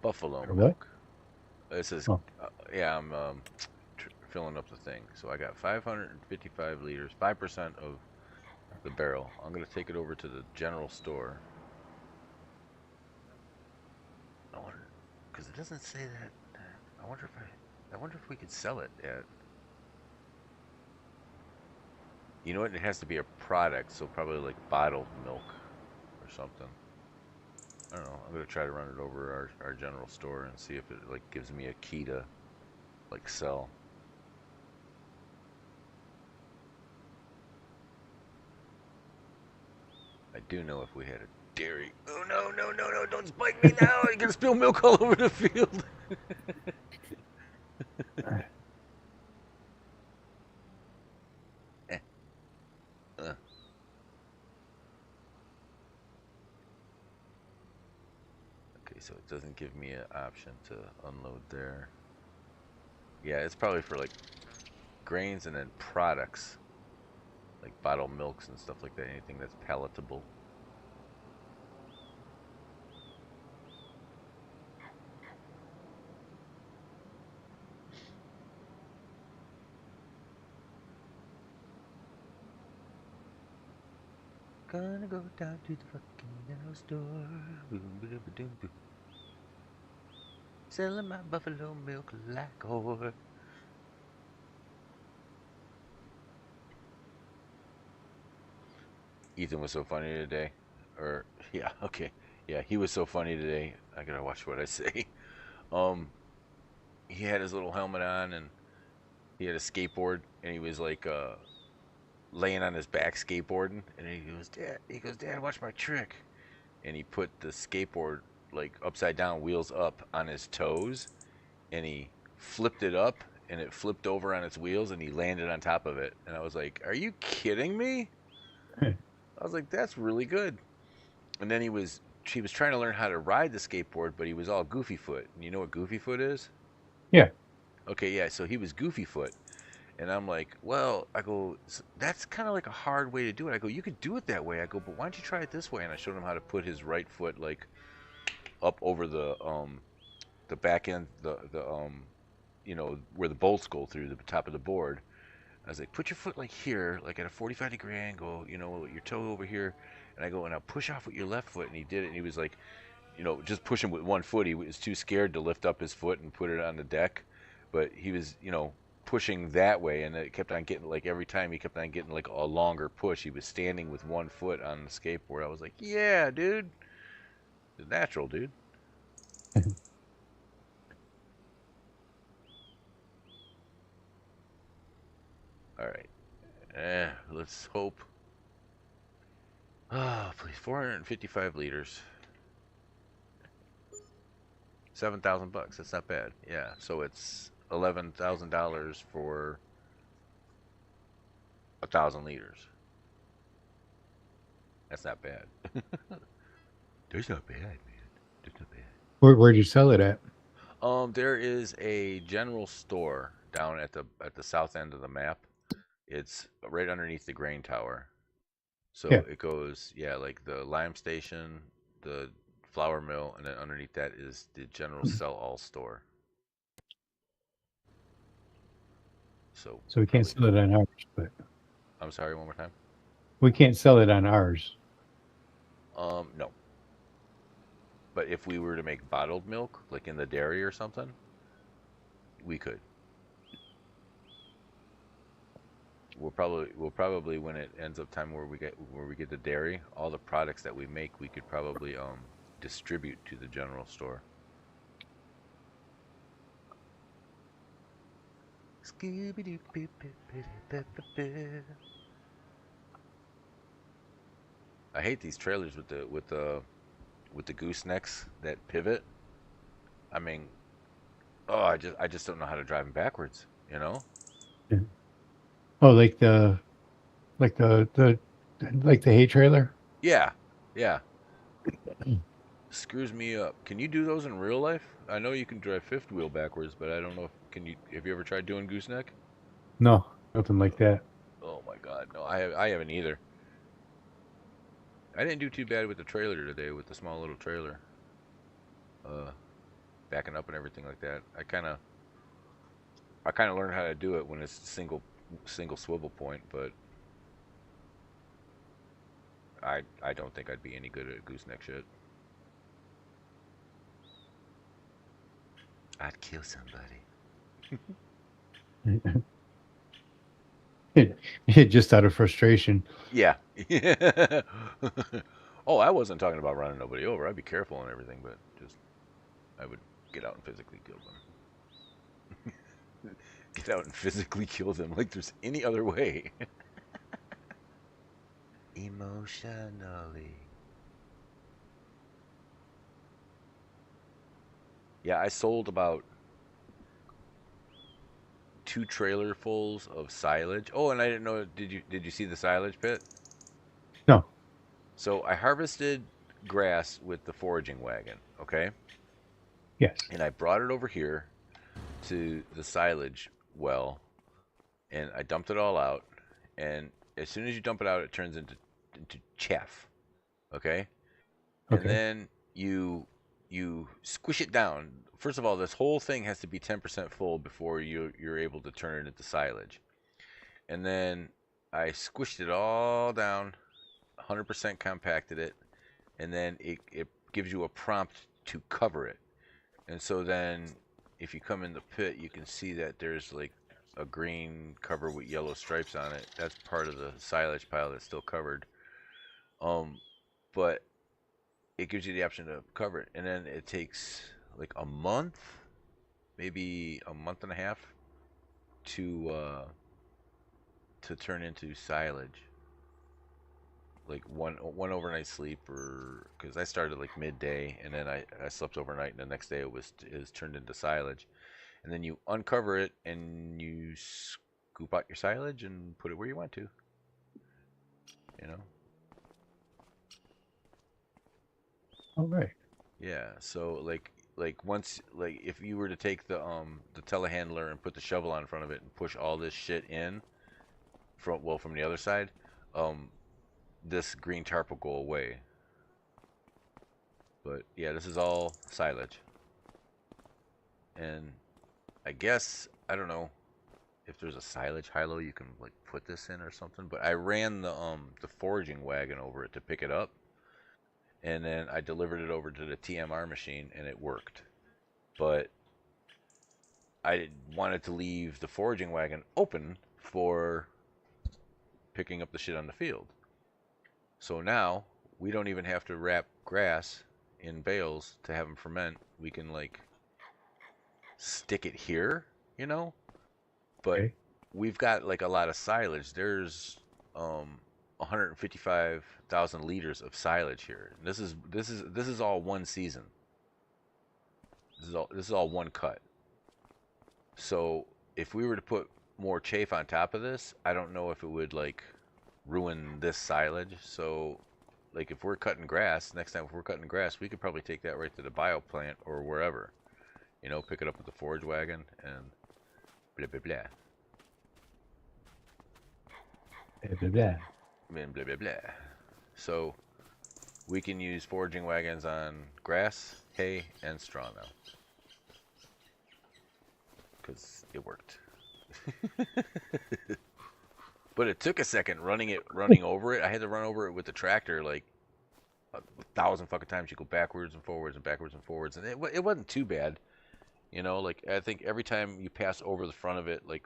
Speaker 1: Buffalo
Speaker 2: Or what?
Speaker 1: milk. This is,
Speaker 2: Oh,
Speaker 1: yeah, I'm filling up the thing. So I got 555 liters, 5% of the barrel. I'm gonna take it over to the general store. I wonder, because it doesn't say that. I wonder if we could sell it at. You know what? It has to be a product, so probably like bottled milk or something. I don't know. I'm gonna try to run it over our general store and see if it like gives me a key to like sell. I do know if we had a dairy. Oh no, no, no, no, don't spike me now. You're gonna spill milk all over the field. Eh, uh. Okay, so it doesn't give me an option to unload there. Yeah, it's probably for like grains and then products, like bottled milks and stuff like that. Anything that's palatable. Gonna go down to the fucking general store. Boom, boom, boom, boom. Selling my buffalo milk like whore. Ethan was so funny today. Or, yeah, okay. Yeah, he was so funny today. I gotta watch what I say. Um, he had his little helmet on and he had a skateboard and he was like, laying on his back skateboarding. And he goes, Dad, watch my trick. And he put the skateboard like upside down, wheels up on his toes, and he flipped it up and it flipped over on its wheels and he landed on top of it. And I was like, are you kidding me? I was like, that's really good. And then he was trying to learn how to ride the skateboard, but he was all goofy foot. And you know what goofy foot is?
Speaker 2: yeah.
Speaker 1: Okay, yeah, so he was goofy foot. And I'm like, well, I go, that's kind of like a hard way to do it. I go, you could do it that way. I go, but why don't you try it this way? And I showed him how to put his right foot like up over the the back end, you know, where the bolts go through the top of the board. I was like, put your foot like here, like at a 45-degree angle, you know, your toe over here. And I go, and I'll push off with your left foot. And he did it. And he was like, you know, just pushing with one foot. He was too scared to lift up his foot and put it on the deck. But he was, you know, pushing that way. And it kept on getting, like, every time he kept on getting, like, a longer push. He was standing with one foot on the skateboard. I was like, yeah, dude. It's natural, dude. All right. Let's hope. Ah, oh, please. 455 liters. $7,000. That's not bad. Yeah. So it's $11,000 for 1,000 liters. That's not bad. That's not bad, man. That's not bad.
Speaker 2: Where'd you sell it at?
Speaker 1: There is a general store down at the south end of the map. It's right underneath the grain tower. So
Speaker 2: Yeah.
Speaker 1: it goes, yeah, like the lime station, the flour mill, and then underneath that is the general sell all store. So
Speaker 2: we can't sell it on ours, but
Speaker 1: I'm sorry, one more time.
Speaker 2: we can't sell it on ours.
Speaker 1: No. But if we were to make bottled milk, like in the dairy or something, we could. We'll probably when it ends up time where we get the dairy, all the products that we make, we could probably distribute to the general store. I hate these trailers with the goosenecks that pivot. I mean, oh, I just don't know how to drive them backwards. You know?
Speaker 2: Yeah. Oh, like the like the hay trailer.
Speaker 1: Yeah, yeah. Screws me up. Can you do those in real life? I know you can drive fifth wheel backwards, but I don't know if can you. Have you ever tried doing gooseneck?
Speaker 2: No, nothing like that.
Speaker 1: Oh my God, no. I haven't either. I didn't do too bad with the trailer today, with the small little trailer. Uh, Backing up and everything like that. I kind of learned how to do it when it's single swivel point, but I don't think I'd be any good at gooseneck shit. I'd kill somebody.
Speaker 2: Just out of frustration.
Speaker 1: Yeah. Oh, I wasn't talking about running nobody over. I'd be careful and everything, but just I would get out and physically kill them. Get out and physically kill them like there's any other way. Emotionally. Yeah, I sold about 2 trailerfuls of silage. Oh, and I didn't know. Did you see the silage pit?
Speaker 2: No.
Speaker 1: So I harvested grass with the foraging wagon. Okay.
Speaker 2: Yes.
Speaker 1: And I brought it over here to the silage well, and I dumped it all out. And as soon as you dump it out, it turns into chaff. Okay. And
Speaker 2: Okay.
Speaker 1: then you squish it down. First of all, this whole thing has to be 10% full before you're able to turn it into silage. And then I squished it all down, 100% compacted it, and then it gives you a prompt to cover it. And so then if you come in the pit, you can see that there's like a green cover with yellow stripes on it. That's part of the silage pile that's still covered. But it gives you the option to cover it, and then it takes like a month, maybe a month and a half, to turn into silage. Like one overnight sleep, or because I started like midday, and then I slept overnight, and the next day it was turned into silage, and then you uncover it and you scoop out your silage and put it where you want to, you know.
Speaker 2: All right.
Speaker 1: Yeah, so like once like if you were to take the telehandler and put the shovel on in front of it and push all this shit in from the other side, um this green tarp will go away. But yeah, this is all silage. And I guess, I don't know if there's a silage hilo you can like put this in or something, but I ran the foraging wagon over it to pick it up, and then I delivered it over to the TMR machine and it worked. But I wanted to leave the foraging wagon open for picking up the shit on the field. So now we don't even have to wrap grass in bales to have them ferment. We can like stick it here, you know? But
Speaker 2: Okay.
Speaker 1: we've got like a lot of silage. There's 155,000 liters of silage here. And this is all one season. This is all one cut. So if we were to put more chaff on top of this, I don't know if it would like ruin this silage. So like if we're cutting grass, next time if we're cutting grass, we could probably take that right to the bio plant or wherever. You know, pick it up with the forage wagon and blah blah blah.
Speaker 2: Blah, blah, blah.
Speaker 1: And blah blah blah. So we can use foraging wagons on grass, hay, and straw now. Because it worked. But it took a second running over it. I had to run over it with the tractor like 1,000 fucking times. You go backwards and forwards and backwards and forwards, and it wasn't too bad. You know, like I think every time you pass over the front of it, like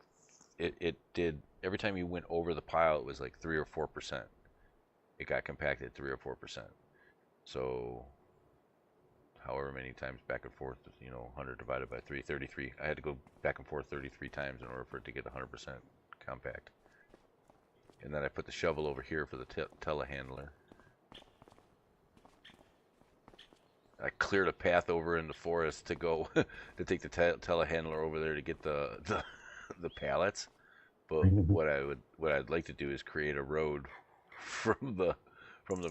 Speaker 1: it did. Every time you went over the pile, it was like 3 or 4%. It got compacted 3 or 4%. So however many times back and forth, 100 divided by 3, 33. I had to go back and forth 33 times in order for it to get 100% compact. And then I put the shovel over here for the telehandler. I cleared a path over in the forest to go to take the telehandler over there to get the pallets. But what I'd like to do is create a road from the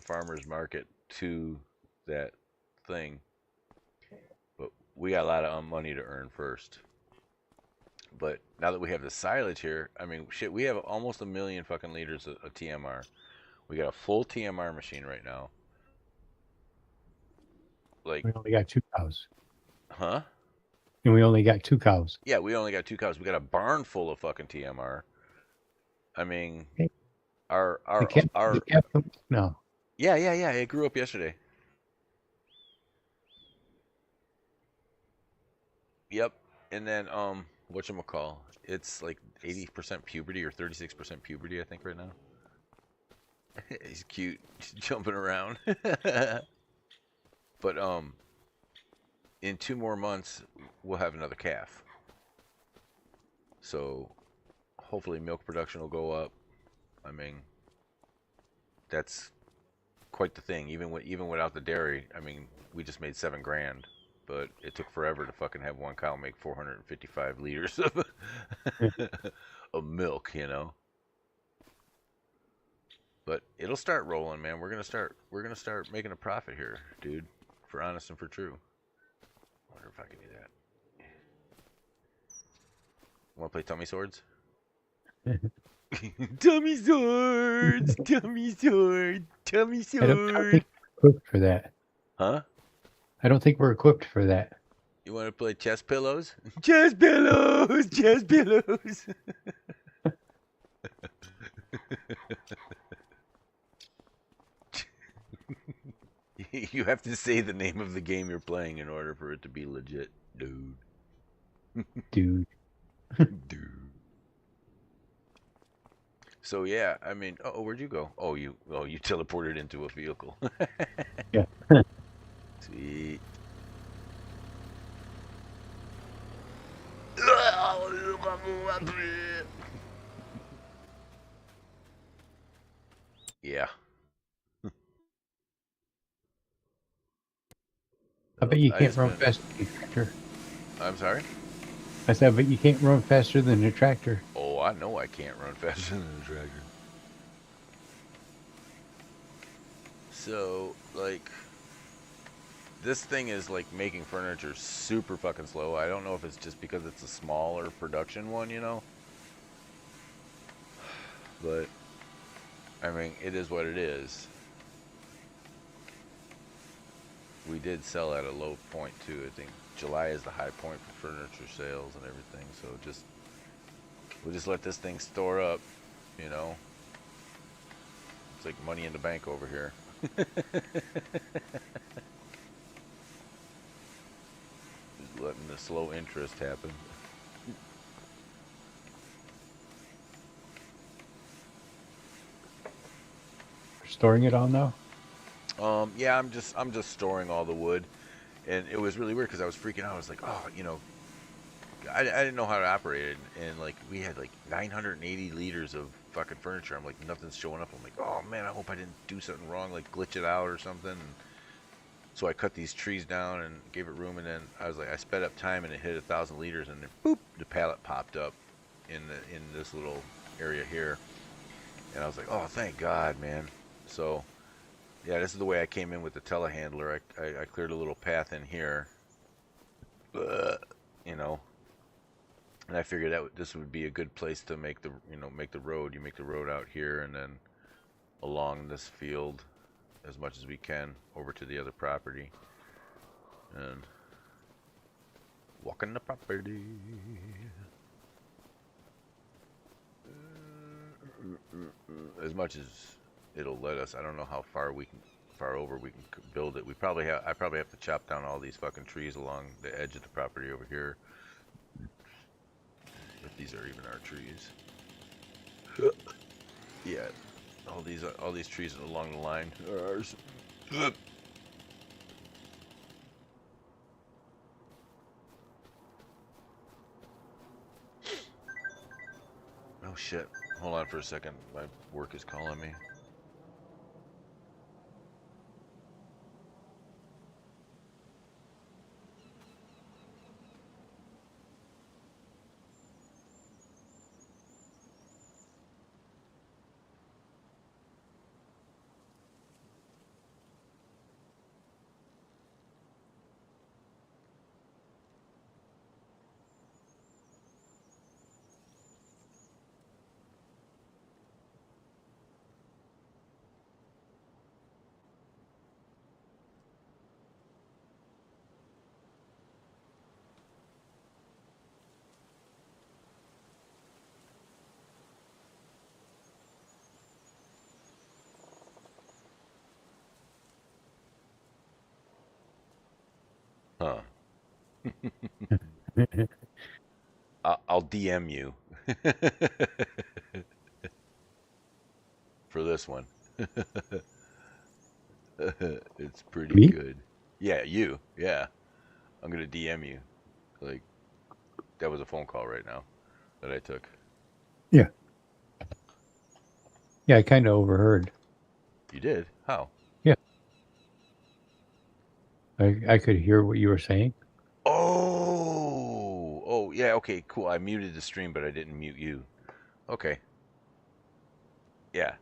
Speaker 1: farmer's market to that thing. But we got a lot of money to earn first. But now that we have the silage here, I mean, shit, we have almost 1 million fucking liters of TMR. We got a full TMR machine right now. Like,
Speaker 2: We only got 2 cows.
Speaker 1: huh?
Speaker 2: And we only got 2 cows.
Speaker 1: Yeah, we only got 2 cows. We got a barn full of fucking TMR. I mean,
Speaker 2: Okay.
Speaker 1: our
Speaker 2: The calf, no.
Speaker 1: yeah. It grew up yesterday. Yep. And then whatchamacall? It's like 80% puberty or 36% puberty, I think, right now. He's cute, jumping around. But in 2 more months we'll have another calf. So hopefully milk production will go up. I mean, that's quite the thing. Even without the dairy, I mean, we just made $7,000. But it took forever to fucking have one cow make 455 liters of milk, you know. But it'll start rolling, man. We're gonna start making a profit here, dude. For honest and for true. I wonder if I can do that. Want to play Tummy Swords? Tummy Swords! Tummy Sword! Tummy
Speaker 2: I don't
Speaker 1: Sword!
Speaker 2: think we're equipped for that.
Speaker 1: Huh?
Speaker 2: I don't think we're equipped for that.
Speaker 1: You want to play chest pillows? Chest pillows! Chest pillows! You have to say the name of the game you're playing in order for it to be legit, dude.
Speaker 2: Dude.
Speaker 1: Dude. So yeah, I mean, where'd you go? You teleported into a vehicle.
Speaker 2: Yeah.
Speaker 1: Sweet. Yeah.
Speaker 2: I bet you
Speaker 1: I
Speaker 2: can't
Speaker 1: just
Speaker 2: run
Speaker 1: been-
Speaker 2: faster than a tractor.
Speaker 1: I'm sorry?
Speaker 2: I said, I bet you can't run faster than a tractor.
Speaker 1: Oh, I know I can't run faster than a tractor. So, like, this thing is like making furniture super fucking slow. I don't know if it's just because it's a smaller production one, you know? But, I mean, it is what it is. we did sell at a low point too. I think July is the high point for furniture sales and everything. So we'll just let this thing store up, you know. It's like money in the bank over here. Just letting the slow interest happen.
Speaker 2: Storing it all now?
Speaker 1: Yeah, I'm just storing all the wood, and it was really weird because I was freaking out. I was like, oh, I didn't know how to operate it, and like we had like 980 liters of fucking furniture. I'm like, nothing's showing up. I'm like, oh man, I hope I didn't do something wrong, like glitch it out or something. And so I cut these trees down and gave it room, and then I was like, I sped up time, and it hit 1,000 liters, and then boop, the pallet popped up in this little area here, and I was like, oh, thank God, man. So yeah, this is the way I came in with the telehandler. I cleared a little path in here, you know, and I figured that this would be a good place to make the road. You make the road out here, and then along this field as much as we can over to the other property, and walking the property. As much as it'll let us. I don't know how far over we can build it. I probably have to chop down all these fucking trees along the edge of the property over here. If these are even our trees. Yeah, all these trees along the line are ours. Oh shit. Hold on for a second. My work is calling me. Huh. I'll DM you for this one. It's pretty
Speaker 2: Me?
Speaker 1: good. Yeah, you. Yeah. I'm gonna DM you. Like, that was a phone call right now that I took.
Speaker 2: Yeah. Yeah, I kind of overheard.
Speaker 1: You did? How?
Speaker 2: Yeah. I could hear what you were saying.
Speaker 1: Oh, yeah, okay, cool. I muted the stream, but I didn't mute you. Okay. Yeah.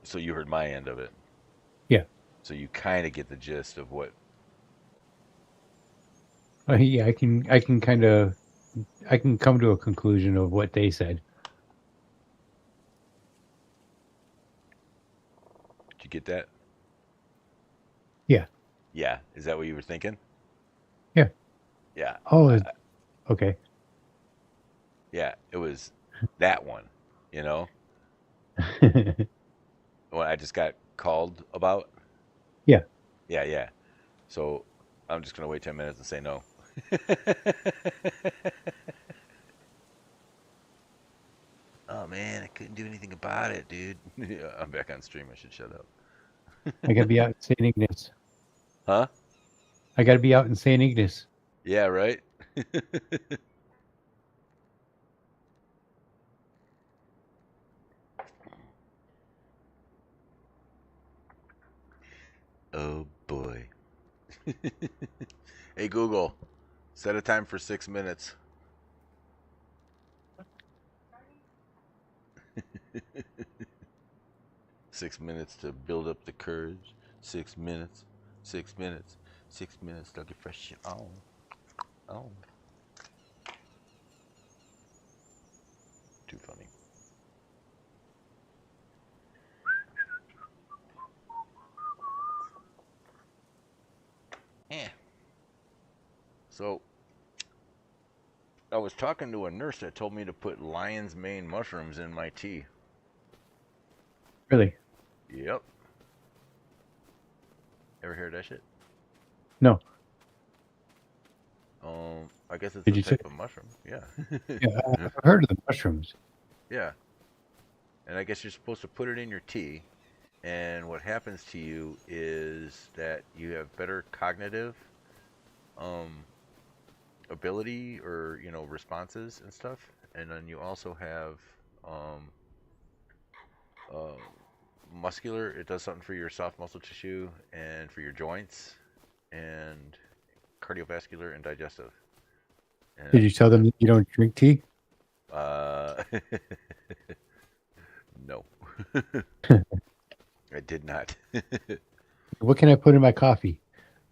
Speaker 1: So you heard my end of it.
Speaker 2: Yeah.
Speaker 1: So you kind of get the gist of what.
Speaker 2: Yeah, I can come to a conclusion of what they said.
Speaker 1: Did you get that?
Speaker 2: Yeah.
Speaker 1: Yeah. Is that what you were thinking?
Speaker 2: Yeah.
Speaker 1: Yeah.
Speaker 2: Oh, okay.
Speaker 1: Yeah. It was that one, you know? What I just got called about?
Speaker 2: Yeah.
Speaker 1: Yeah, yeah. So I'm just going to wait 10 minutes and say no. Oh man, I couldn't do anything about it, dude. I'm back on stream. I should shut up.
Speaker 2: I gotta be out in St. Ignace.
Speaker 1: Huh?
Speaker 2: I gotta be out in St. Ignace.
Speaker 1: Yeah, right? Oh boy. Hey Google, set a time for 6 minutes. 6 minutes to build up the courage. 6 minutes. 6 minutes. 6 minutes to get fresh shit on. Oh. Too funny. So I was talking to a nurse that told me to put lion's mane mushrooms in my tea.
Speaker 2: Really?
Speaker 1: Yep. Ever heard that shit?
Speaker 2: No.
Speaker 1: I guess it's
Speaker 2: Did
Speaker 1: a
Speaker 2: you say?
Speaker 1: type of mushroom. Yeah.
Speaker 2: Yeah, I've heard of the mushrooms.
Speaker 1: Yeah. And I guess you're supposed to put it in your tea. And what happens to you is that you have better cognitive um, ability or, responses and stuff. And then you also have um, uh, muscular. It does something for your soft muscle tissue and for your joints and cardiovascular and digestive.
Speaker 2: Did
Speaker 1: And
Speaker 2: you tell them that you don't drink tea?
Speaker 1: uh, no, I did not.
Speaker 2: What can I put in my coffee?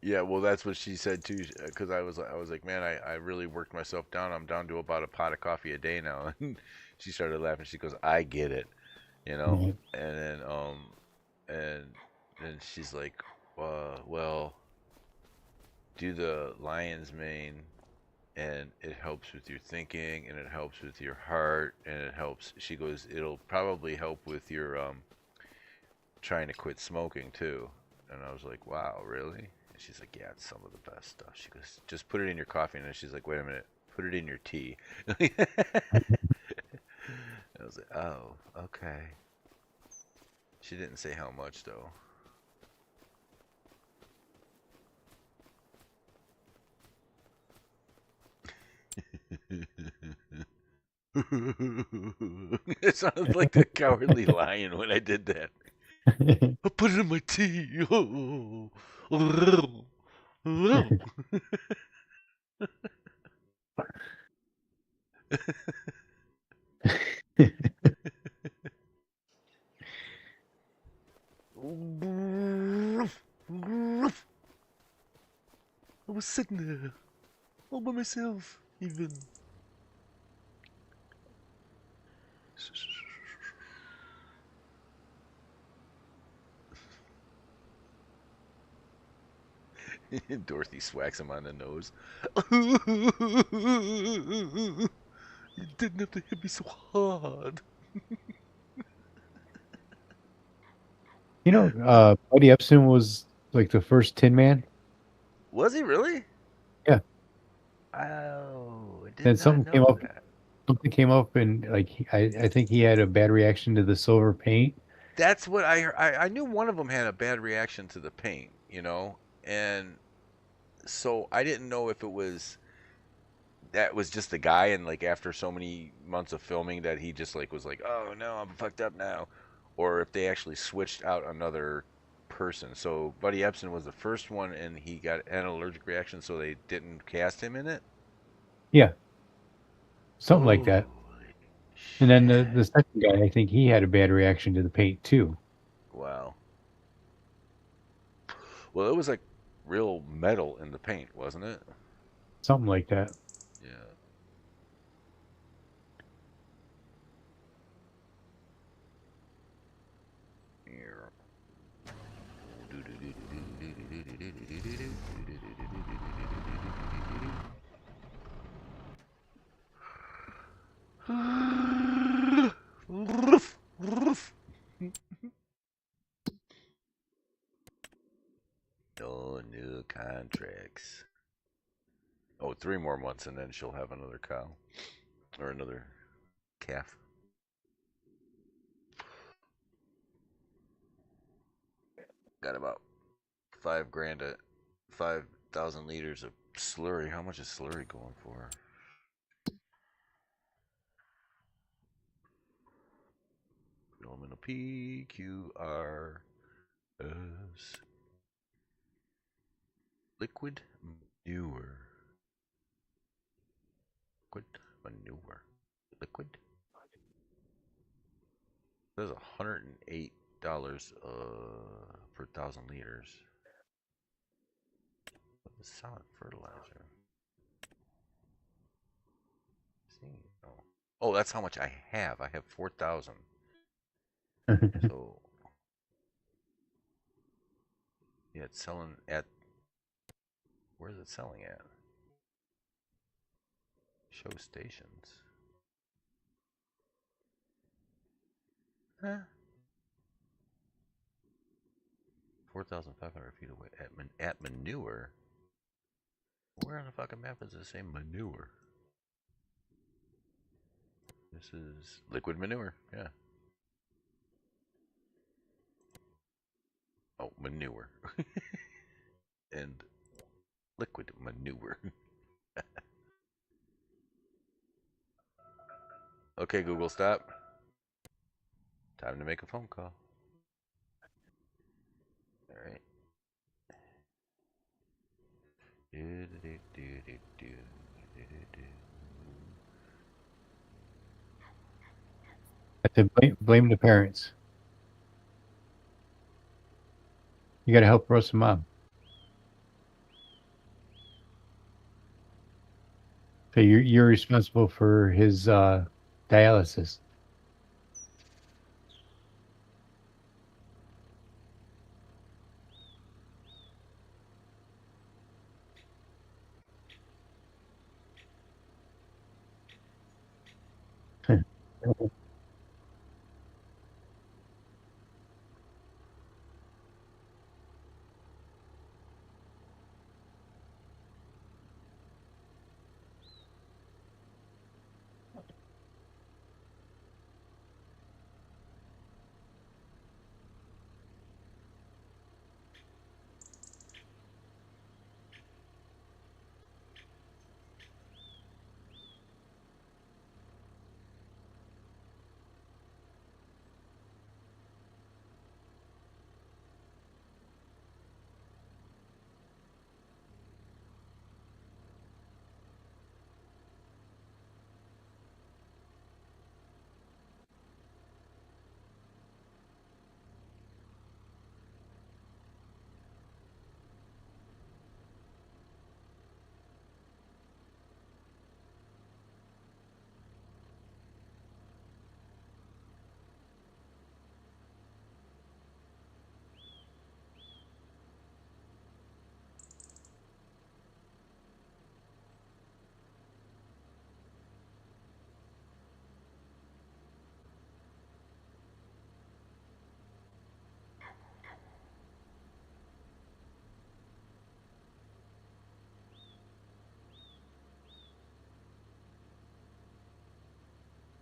Speaker 1: Yeah, well, that's what she said too. Because I was like, man, I really worked myself down. I'm down to about a pot of coffee a day now. And she started laughing. She goes, I get it, you know.
Speaker 2: Right.
Speaker 1: And and then she's like, well, do the lion's mane, and it helps with your thinking, and it helps with your heart, and it helps. She goes, it'll probably help with your trying to quit smoking too. And I was like, wow, really? And she's like, yeah, it's some of the best stuff. She goes, just put it in your coffee. And then she's like, wait a minute, put it in your tea. I was like, oh, okay. She didn't say how much though. It sounded like the cowardly lion when I did that. I put it in my tea. I was sitting there all by myself, even. Dorothy swacks him on the nose. You didn't have to hit me so hard.
Speaker 2: Buddy Epson was like the first Tin Man.
Speaker 1: Was he really?
Speaker 2: Yeah.
Speaker 1: Oh, I did
Speaker 2: And
Speaker 1: not
Speaker 2: something came
Speaker 1: know
Speaker 2: up.
Speaker 1: that.
Speaker 2: Something came up, and like I think he had a bad reaction to the silver paint.
Speaker 1: That's what I heard. I knew one of them had a bad reaction to the paint, and so I didn't know if it was that was just the guy, and like after so many months of filming that he just like was like, oh no, I'm fucked up now, or if they actually switched out another person. So Buddy Epson was the first one, and he got an allergic reaction, so they didn't cast him in it.
Speaker 2: Yeah, something like
Speaker 1: Oh
Speaker 2: that. And then
Speaker 1: shit!
Speaker 2: the second guy, I think he had a bad reaction to the paint too.
Speaker 1: Wow. Well, it was like real metal in the paint, wasn't it?
Speaker 2: Something like that.
Speaker 1: Yeah. No new contracts. Oh, 3 more months and then she'll have another cow or another calf. Got about 5 grand at 5,000 liters of slurry. How much is slurry going for? Filament of PQRS. Liquid manure. Liquid manure. Liquid. There's $108 per 1,000 liters. What is solid fertilizer? See, oh. Oh, that's how much I have. I have 4,000. So yeah, it's selling at. Where's it selling at? Show stations. Huh? 4,500 feet away at manure. Where on the fucking map does it say manure? This is liquid manure. Yeah. Oh, manure. And liquid manure. Okay, Google, stop. Time to make a phone call. All right.
Speaker 2: I have to blame the parents. You got to help roast mom. So you're responsible for his dialysis.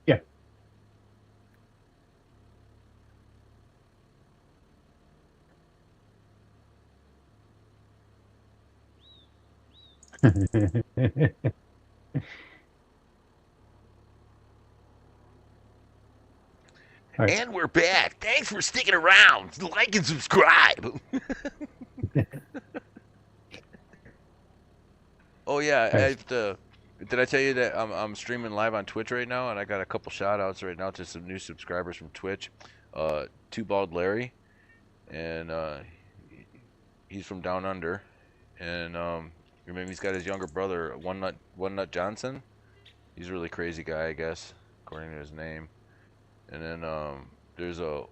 Speaker 2: Yeah. All right.
Speaker 1: And we're back. Thanks for sticking around. Like and subscribe. Oh yeah,
Speaker 2: All right.
Speaker 1: did I tell you that I'm streaming live on Twitch right now, and I got a couple shout outs right now to some new subscribers from Twitch. Two Bald Larry, and he's from down under, and remember he's got his younger brother, One Nut Johnson. He's a really crazy guy, I guess, according to his name. And then there's a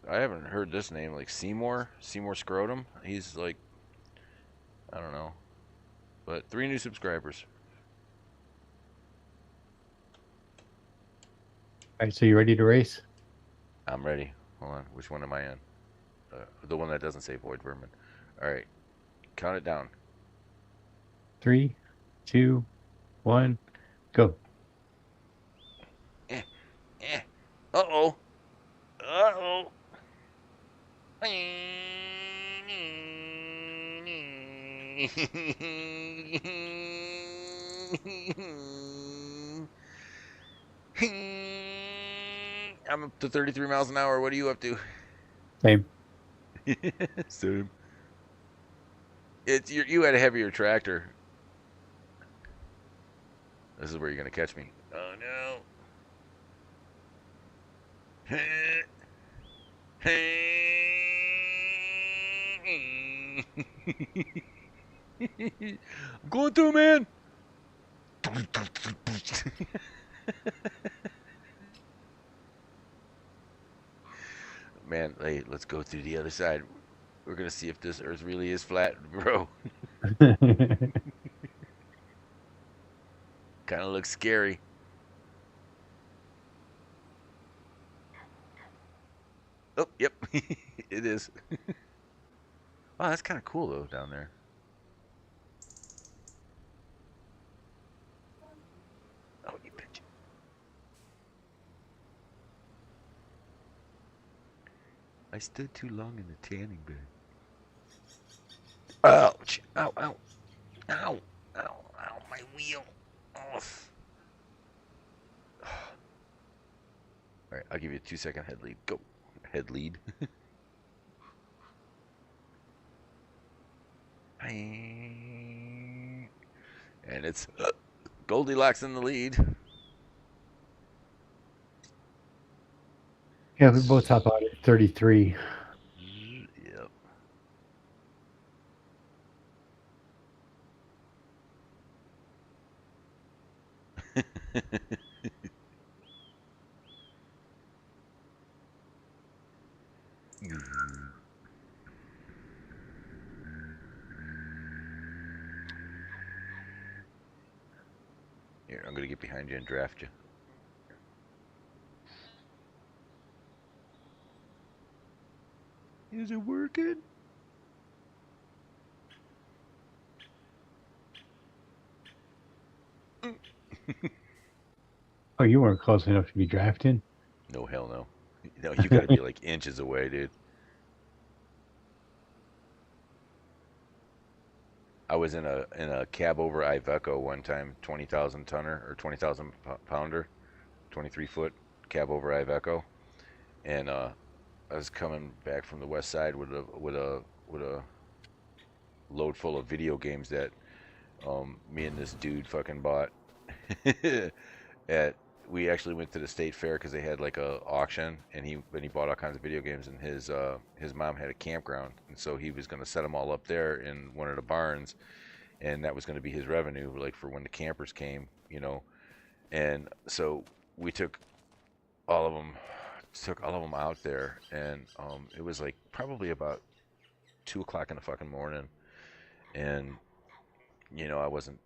Speaker 1: I haven't heard this name, like Seymour Scrotum. He's like, I don't know, but 3 new subscribers.
Speaker 2: All right. So you ready to race?
Speaker 1: I'm ready. Hold on. Which one am I in? The one that doesn't say VoidVermin. All right. Count it down.
Speaker 2: 3, 2, 1, go.
Speaker 1: Eh, eh. Uh-oh. Uh-oh. I'm up to 33 miles an hour. What are you up to?
Speaker 2: Same.
Speaker 1: Same. You had a heavier tractor. This is where you're gonna catch me. Oh no. I'm going through, man. Man, hey, let's go through the other side. We're gonna see if this Earth really is flat, bro. Kind of looks scary. Oh, yep. It is. Wow, that's kind of cool, though, down there. Oh, you bitch. I stood too long in the tanning bed. Ouch. Ow, ow. Ow. Ow, ow, my wheel. Off. Alright, I'll give you a 2-second head lead. Go. Head lead. And it's Goldilocks in the lead.
Speaker 2: Yeah, we both top out at 33.
Speaker 1: Yep. Here, I'm gonna get behind you and draft you. Is it working?
Speaker 2: Oh, you weren't close enough to be drafted?
Speaker 1: No, hell no. No, you gotta be like inches away, dude. I was in a cab over Iveco one time, 20,000 tonner or 20,000 pounder, 23-foot cab over Iveco, and I was coming back from the west side with a load full of video games that me and this dude fucking bought. at We actually went to the state fair because they had like a auction, and he bought all kinds of video games, and his mom had a campground, and so he was going to set them all up there in one of the barns, and that was going to be his revenue, like for when the campers came, you know. And so we took all of them out there, and it was like probably about 2 o'clock in the fucking morning, and I wasn't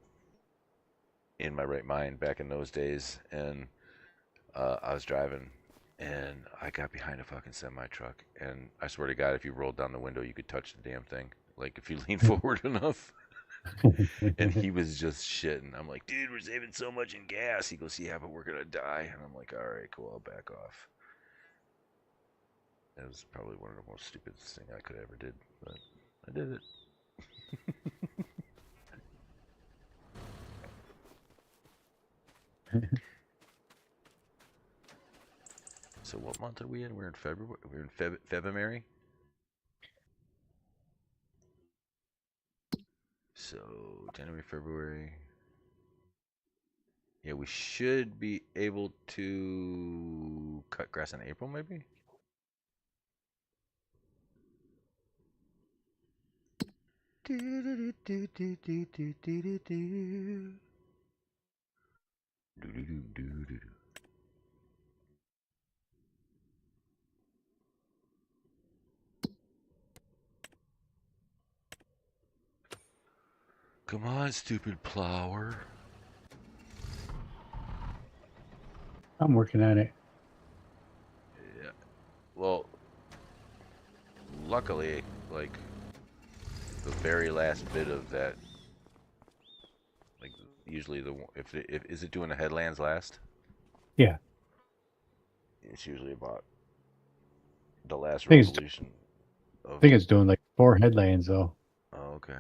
Speaker 1: in my right mind back in those days, and I was driving, and I got behind a fucking semi truck, and I swear to God, if you rolled down the window, you could touch the damn thing, like if you leaned forward enough. And he was just shitting. I'm like, dude, we're saving so much in gas. He goes, yeah, but we're gonna die. And I'm like, all right, cool, I'll back off. It was probably one of the most stupidest thing I could ever did, but I did it. So what month are we in? We're in February. We're in February. So January, February. Yeah, we should be able to cut grass in April, maybe. Come on, stupid plower.
Speaker 2: I'm working on it.
Speaker 1: Yeah. Well, luckily, like the very last bit of that, like usually if is it doing the headlands last?
Speaker 2: Yeah.
Speaker 1: It's usually about the last
Speaker 2: I think it's,
Speaker 1: revolution
Speaker 2: I
Speaker 1: of.
Speaker 2: think it's doing like 4 headlands though.
Speaker 1: Oh, okay.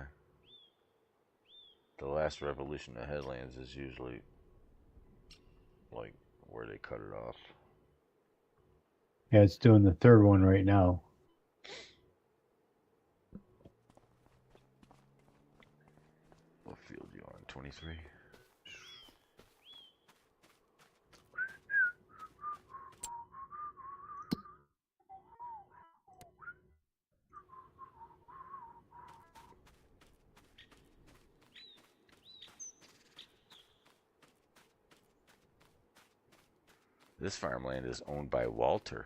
Speaker 1: The last revolution of headlands is usually like where they cut it off.
Speaker 2: Yeah, it's doing the 3rd one right now.
Speaker 1: What field you on? 23. This farmland is owned by Walter.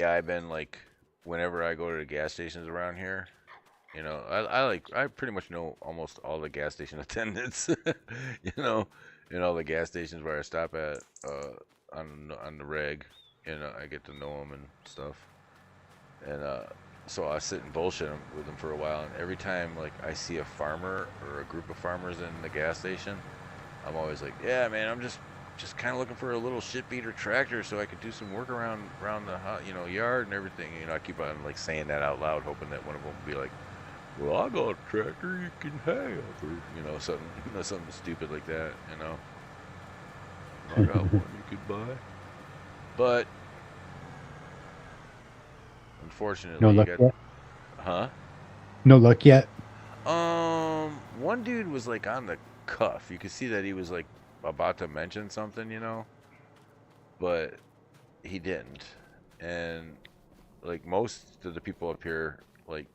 Speaker 1: Yeah, I've been like, whenever I go to the gas stations around here, you know, I pretty much know almost all the gas station attendants, you know, and all the gas stations where I stop at, on the reg, you know, I get to know them and stuff, and so I sit and bullshit with them for a while, and every time like I see a farmer or a group of farmers in the gas station, I'm always like, yeah, man, I'm just kind of looking for a little shit beater tractor so I could do some work around the you know, yard and everything. You know, I keep on like saying that out loud, hoping that one of them will be like, well, I got a tractor you can have, or you know, something you know, something stupid like that. You know, I got one you could buy. But
Speaker 2: No
Speaker 1: unfortunately, you
Speaker 2: luck
Speaker 1: got,
Speaker 2: yet.
Speaker 1: huh?
Speaker 2: No luck yet.
Speaker 1: One dude was like on the cuff. You could see that he was like about to mention something, you know, but he didn't. And like most of the people up here, like,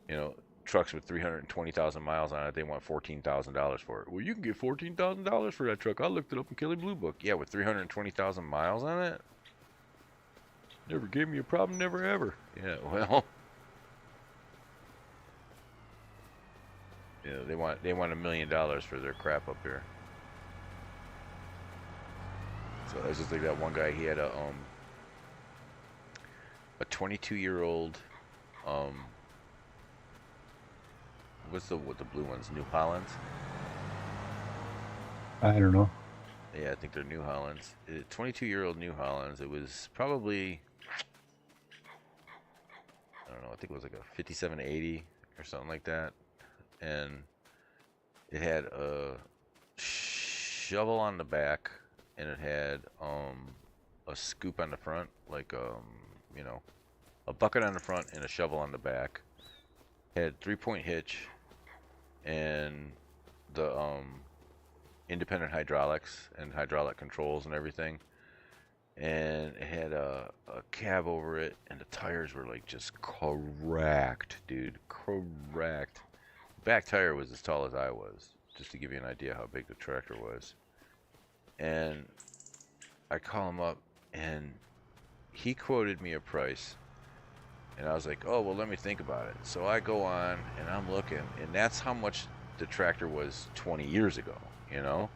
Speaker 1: you know, trucks with 320,000 miles on it, they want $14,000 for it. Well, you can get $14,000 for that truck. I looked it up in Kelly Blue Book. Yeah, with 320,000 miles on it. Never gave me a problem, never ever. Yeah, well, you know, they want $1 million for their crap up here. So it's just like that one guy. He had a 22-year-old what's the blue ones? New Hollands.
Speaker 2: I don't know.
Speaker 1: Yeah, I think they're New Hollands. 22-year-old New Hollands. It was probably, I don't know. I think it was like a 5780 or something like that, and it had a shovel on the back, and it had a scoop on the front, like you know, a bucket on the front and a shovel on the back. Had 3-point hitch and the independent hydraulics and hydraulic controls and everything. And it had a cab over it, and the tires were like just cracked, dude. Cracked. Back tire was as tall as I was, just to give you an idea how big the tractor was. And I call him up, and he quoted me a price. And I was like, oh, well, let me think about it. So I go on, and I'm looking, and that's how much the tractor was 20 years ago, you know?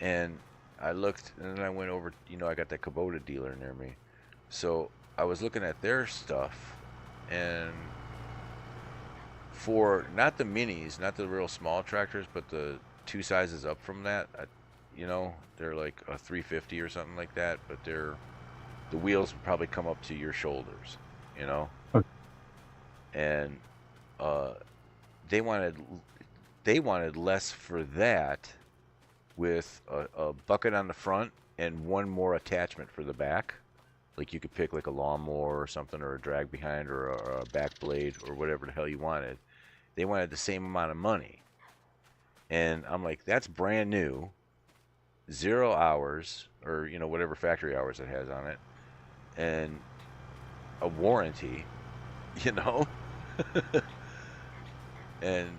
Speaker 1: And I looked, and then I went over, you know, I got that Kubota dealer near me. So I was looking at their stuff, and for not the minis, not the real small tractors, but the two sizes up from that, you know, they're like a 350 or something like that, but the wheels would probably come up to your shoulders, you know?
Speaker 2: Okay.
Speaker 1: And they wanted less for that, with a bucket on the front and one more attachment for the back. Like you could pick like a lawnmower or something, or a drag behind, or a back blade, or whatever the hell you wanted. They wanted the same amount of money. And I'm like, that's brand new, 0 hours, or you know, whatever factory hours it has on it, and a warranty, you know. And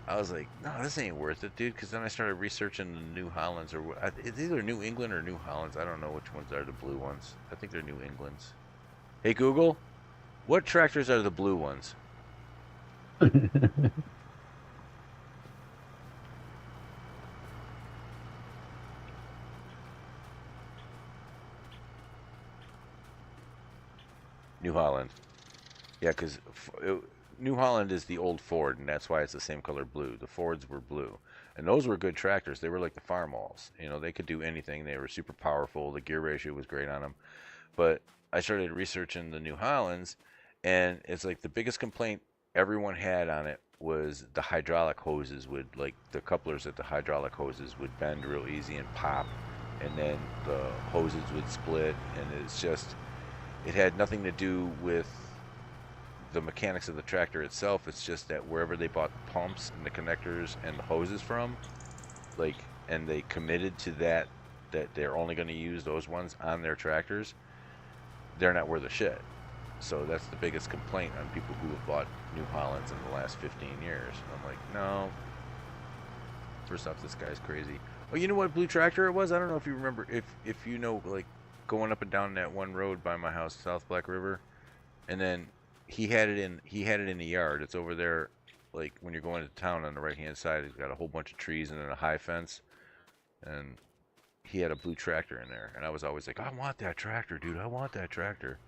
Speaker 1: I was like, no, this ain't worth it, dude. Because then I started researching the New Hollands, or it's either New England or New Hollands. I don't know which ones are the blue ones. I think they're New Englands. Hey Google, what tractors are the blue ones? New Holland. Yeah, because New Holland is the old Ford, and that's why it's the same color blue. The Fords were blue, and those were good tractors. They were like the farmalls. You know, they could do anything. They were super powerful. The gear ratio was great on them. But I started researching the New Hollands, and it's like the biggest complaint everyone had on it was the hydraulic hoses would, like the couplers at the hydraulic hoses would bend real easy and pop, and then the hoses would split, and it's just, it had nothing to do with the mechanics of the tractor itself. It's just that wherever they bought the pumps and the connectors and the hoses from, like, and they committed to that they're only going to use those ones on their tractors, they're not worth a shit. So that's the biggest complaint on people who have bought New Hollands in the last 15 years. I'm like, no. First off, this guy's crazy. Oh, you know what blue tractor it was? I don't know if you remember, if you know, like, going up and down that one road by my house, South Black River, and then he had it in the yard. It's over there, like when you're going to town on the right hand side. He's got a whole bunch of trees and then a high fence, and he had a blue tractor in there. And I was always like, I want that tractor, dude. I want that tractor.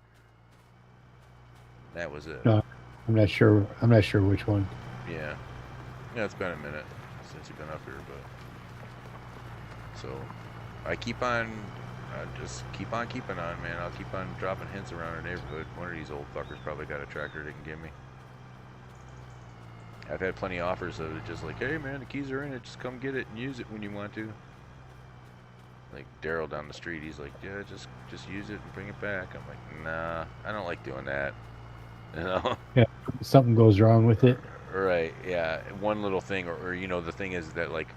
Speaker 1: That was it.
Speaker 2: No, I'm not sure. I'm not sure which one.
Speaker 1: Yeah. Yeah, it's been a minute since you've been up here, but so I just keep on keeping on, man. I'll keep on dropping hints around our neighborhood. One of these old fuckers probably got a tractor they can give me. I've had plenty of offers of it, just like, hey man, the keys are in it, just come get it and use it when you want to. Like Daryl down the street, he's like, yeah, just use it and bring it back. I'm like, nah, I don't like doing that. You know?
Speaker 2: Yeah, something goes wrong with it.
Speaker 1: Right, yeah. One little thing, or you know, the thing is that like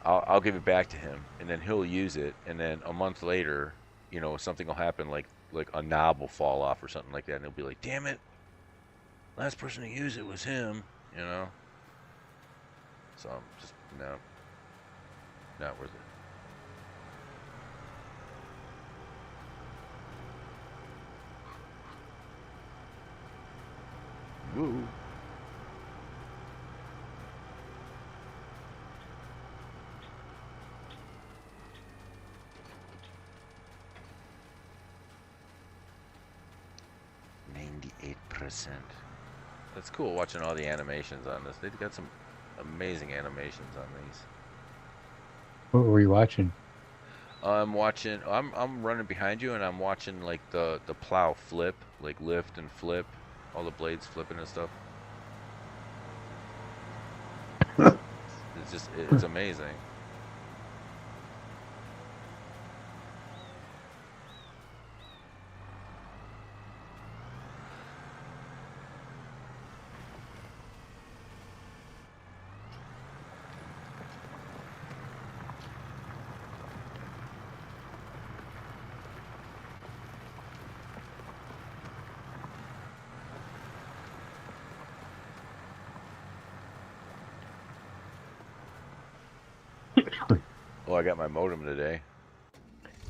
Speaker 1: I'll give it back to him, and then he'll use it, and then a month later, you know, something will happen, like a knob will fall off or something like that, and he'll be like, damn it, last person to use it was him, you know. So I'm just no, not worth it. Woo. %. That's cool watching all the animations on this. They've got some amazing animations on these.
Speaker 2: What were you watching?
Speaker 1: I'm watching. I'm running behind you, and I'm watching like the plow flip, like lift and flip, all the blades flipping and stuff. It's amazing. Oh, I got my modem today.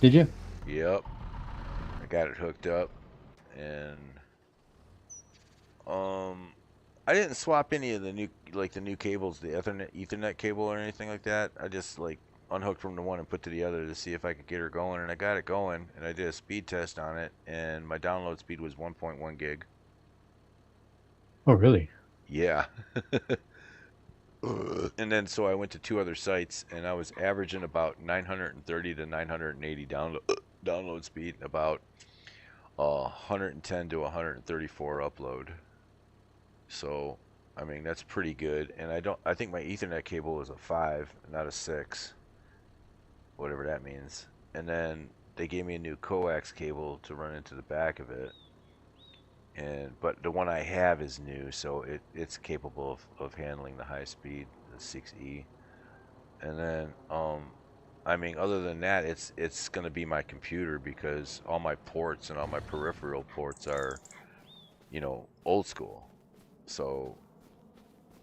Speaker 2: Did you?
Speaker 1: Yep. I got it hooked up, and I didn't swap any of the new cables, the Ethernet cable or anything like that. I just like unhooked from the one and put to the other to see if I could get her going, and I got it going, and I did a speed test on it, and my download speed was 1.1 gig.
Speaker 2: Oh, really?
Speaker 1: Yeah. And then so I went to 2 other sites, and I was averaging about 930 to 980 download speed, about 110 to 134 upload. So, I mean, that's pretty good. And I think my Ethernet cable is a 5, not a 6, whatever that means. And then they gave me a new coax cable to run into the back of it. But the one I have is new, so it's capable of handling the high speed, the 6E. And then I mean, other than that, it's going to be my computer, because all my ports and all my peripheral ports are, you know, old school. So,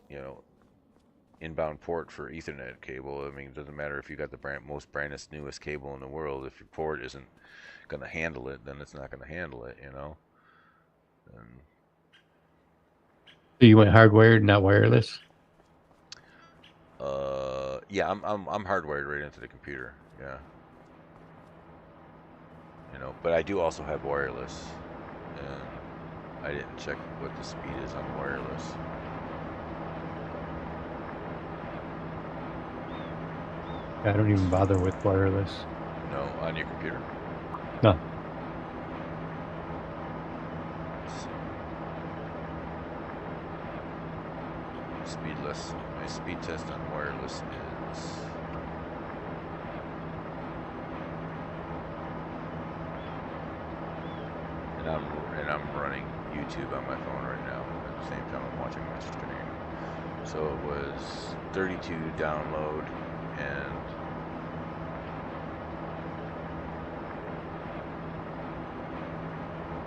Speaker 1: you know, inbound port for Ethernet cable, I mean, it doesn't matter if you got the most brandest, newest cable in the world. If your port isn't going to handle it, then it's not going to handle it, you know. And
Speaker 2: So you went hardwired, not wireless?
Speaker 1: yeah, I'm hardwired right into the computer. Yeah. You know, but I do also have wireless, and I didn't check what the speed is on wireless.
Speaker 2: I don't even bother with wireless.
Speaker 1: No, on your computer?
Speaker 2: No.
Speaker 1: Speedless. My speed test on wireless is and I'm running YouTube on my phone right now at the same time I'm watching my stream. So it was 32 download and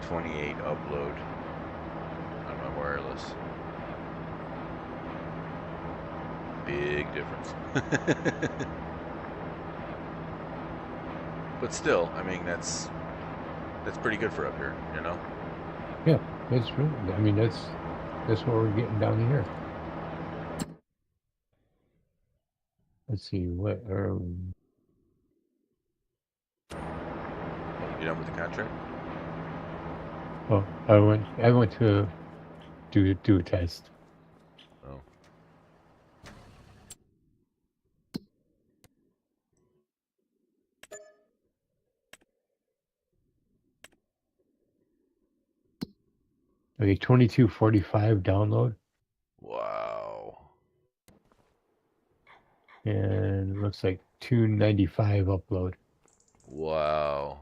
Speaker 1: 28 upload on my wireless. Big difference. But still, I mean, that's pretty good for up here, you know?
Speaker 2: Yeah, that's true. I mean, that's what we're getting down here. Let's see what.
Speaker 1: Oh, you done with the contract?
Speaker 2: Well, I went to do a test.
Speaker 1: Oh.
Speaker 2: Okay, 2245 download,
Speaker 1: Wow.
Speaker 2: and it looks like 295 upload.
Speaker 1: Wow.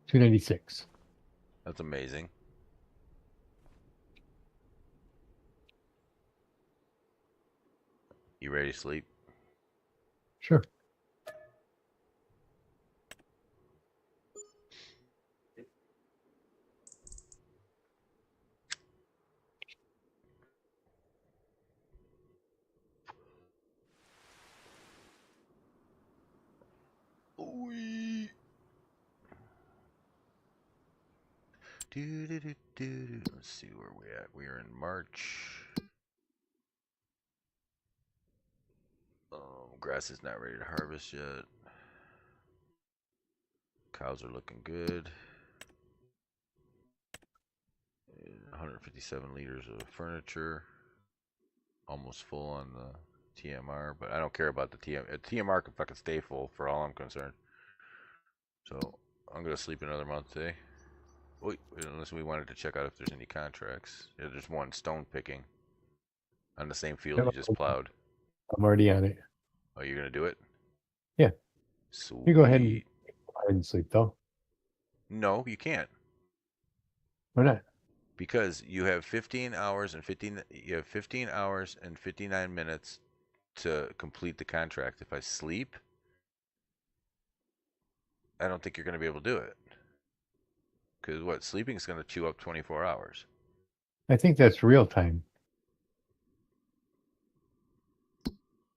Speaker 2: 296.
Speaker 1: That's amazing. You ready to sleep?
Speaker 2: Sure.
Speaker 1: Ooh. Let's see where we at. We are in March. Grass is not ready to harvest yet. Cows are looking good. 157 liters of furniture. Almost full on the TMR, but I don't care about the TMR. TMR can fucking stay full for all I'm concerned. So I'm gonna sleep another month today. Wait, unless we wanted to check out if there's any contracts. Yeah, there's one stone picking on the same field you just plowed.
Speaker 2: I'm already on it.
Speaker 1: Oh, you're gonna do it?
Speaker 2: Yeah.
Speaker 1: Sweet.
Speaker 2: You go ahead and sleep though.
Speaker 1: No, you can't.
Speaker 2: Why not?
Speaker 1: Because you have 15 hours and 15 you have 15 hours and 59 minutes to complete the contract. If I sleep, I don't think you're going to be able to do it. Cuz what? Sleeping is going to chew up 24 hours.
Speaker 2: I think that's real time.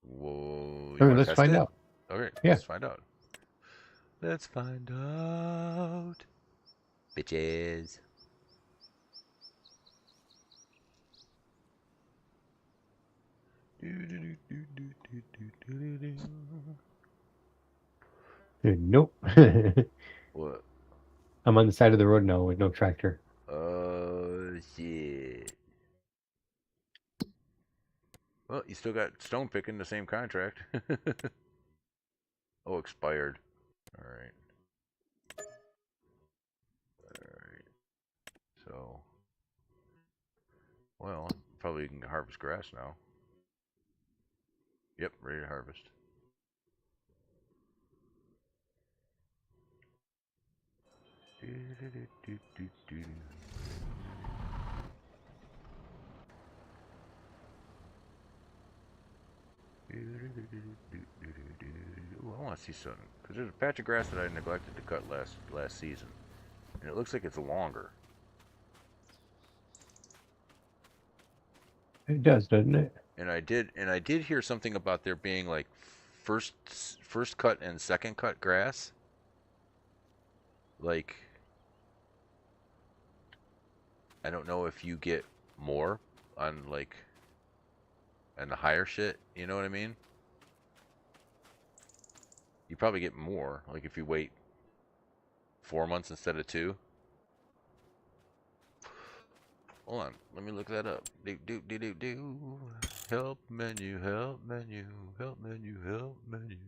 Speaker 1: Whoa, you
Speaker 2: Okay,
Speaker 1: want to
Speaker 2: let's
Speaker 1: test
Speaker 2: find
Speaker 1: it?
Speaker 2: out.
Speaker 1: Okay,
Speaker 2: Yeah.
Speaker 1: let's find out. Let's find out. Bitches.
Speaker 2: Nope.
Speaker 1: What?
Speaker 2: I'm on the side of the road now with no tractor.
Speaker 1: Oh, shit. Well, you still got stone picking the same contract. Oh, expired. All right. All right. So, well, probably can harvest grass now. Yep, ready to harvest. Ooh, I want to see something because there's a patch of grass that I neglected to cut last season, and it looks like it's longer.
Speaker 2: It does, doesn't it?
Speaker 1: And I did hear something about there being like first first cut and second cut grass. Like I don't know if you get more on like and the higher shit. You know what I mean? You probably get more like if you wait 4 months instead of 2. Hold on, let me look that up. Do. Help menu, help menu, help menu, help menu.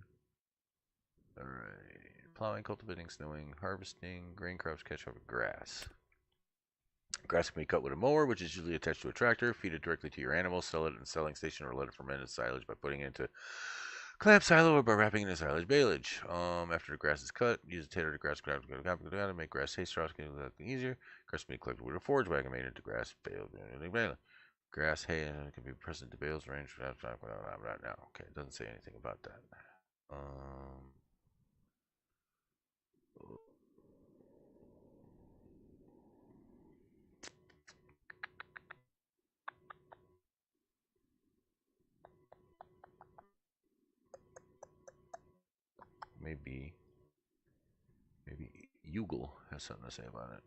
Speaker 1: Alright. Plowing, cultivating, snowing, harvesting, grain crops, catch up with grass. Grass can be cut with a mower, which is usually attached to a tractor. Feed it directly to your animals, sell it in a selling station, or let it ferment as silage by putting it into clamp silo or by wrapping it in silage balage. After the grass is cut, use a tailor to grass grab to make grass hay straws easier. Grass can be collected with a forage wagon made into grass bale. Grass hay can be pressed into bales range. Not now. Okay, it doesn't say anything about that. Um, maybe. Bugle has something to say about it.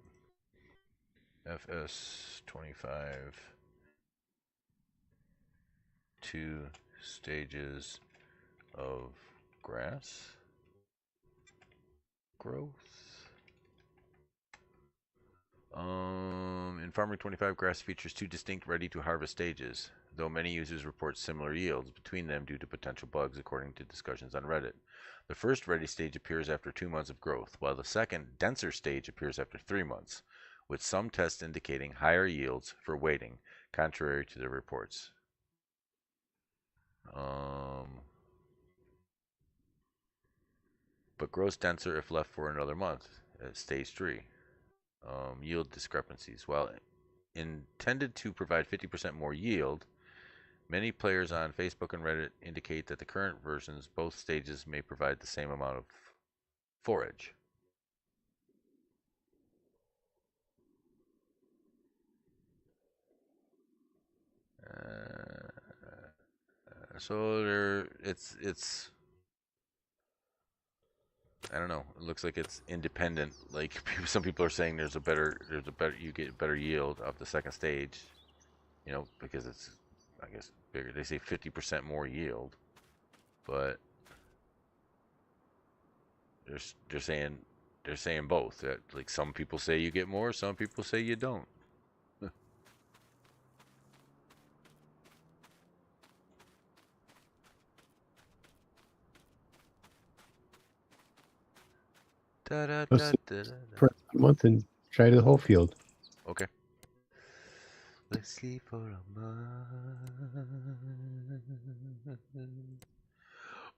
Speaker 1: FS25. 2 stages of grass growth. In Farming 25, grass features 2 distinct ready-to-harvest stages, though many users report similar yields between them due to potential bugs, according to discussions on Reddit. The first ready stage appears after 2 months of growth, while the second, denser stage appears after 3 months, with some tests indicating higher yields for waiting, contrary to the reports. But grows denser if left for another month at stage 3. Yield discrepancies. While intended to provide 50% more yield, many players on Facebook and Reddit indicate that the current versions, both stages, may provide the same amount of forage. So it's I don't know. It looks like it's independent. Like some people are saying there's a better you get better yield off the second stage, you know, because it's, I guess, bigger. They say 50% more yield, but they're saying both. That, like, some people say you get more, some people say you don't. Da, da,
Speaker 2: Let's
Speaker 1: da,
Speaker 2: see.
Speaker 1: da, da,
Speaker 2: For a month and try the whole field.
Speaker 1: Okay. Let's sleep for a month.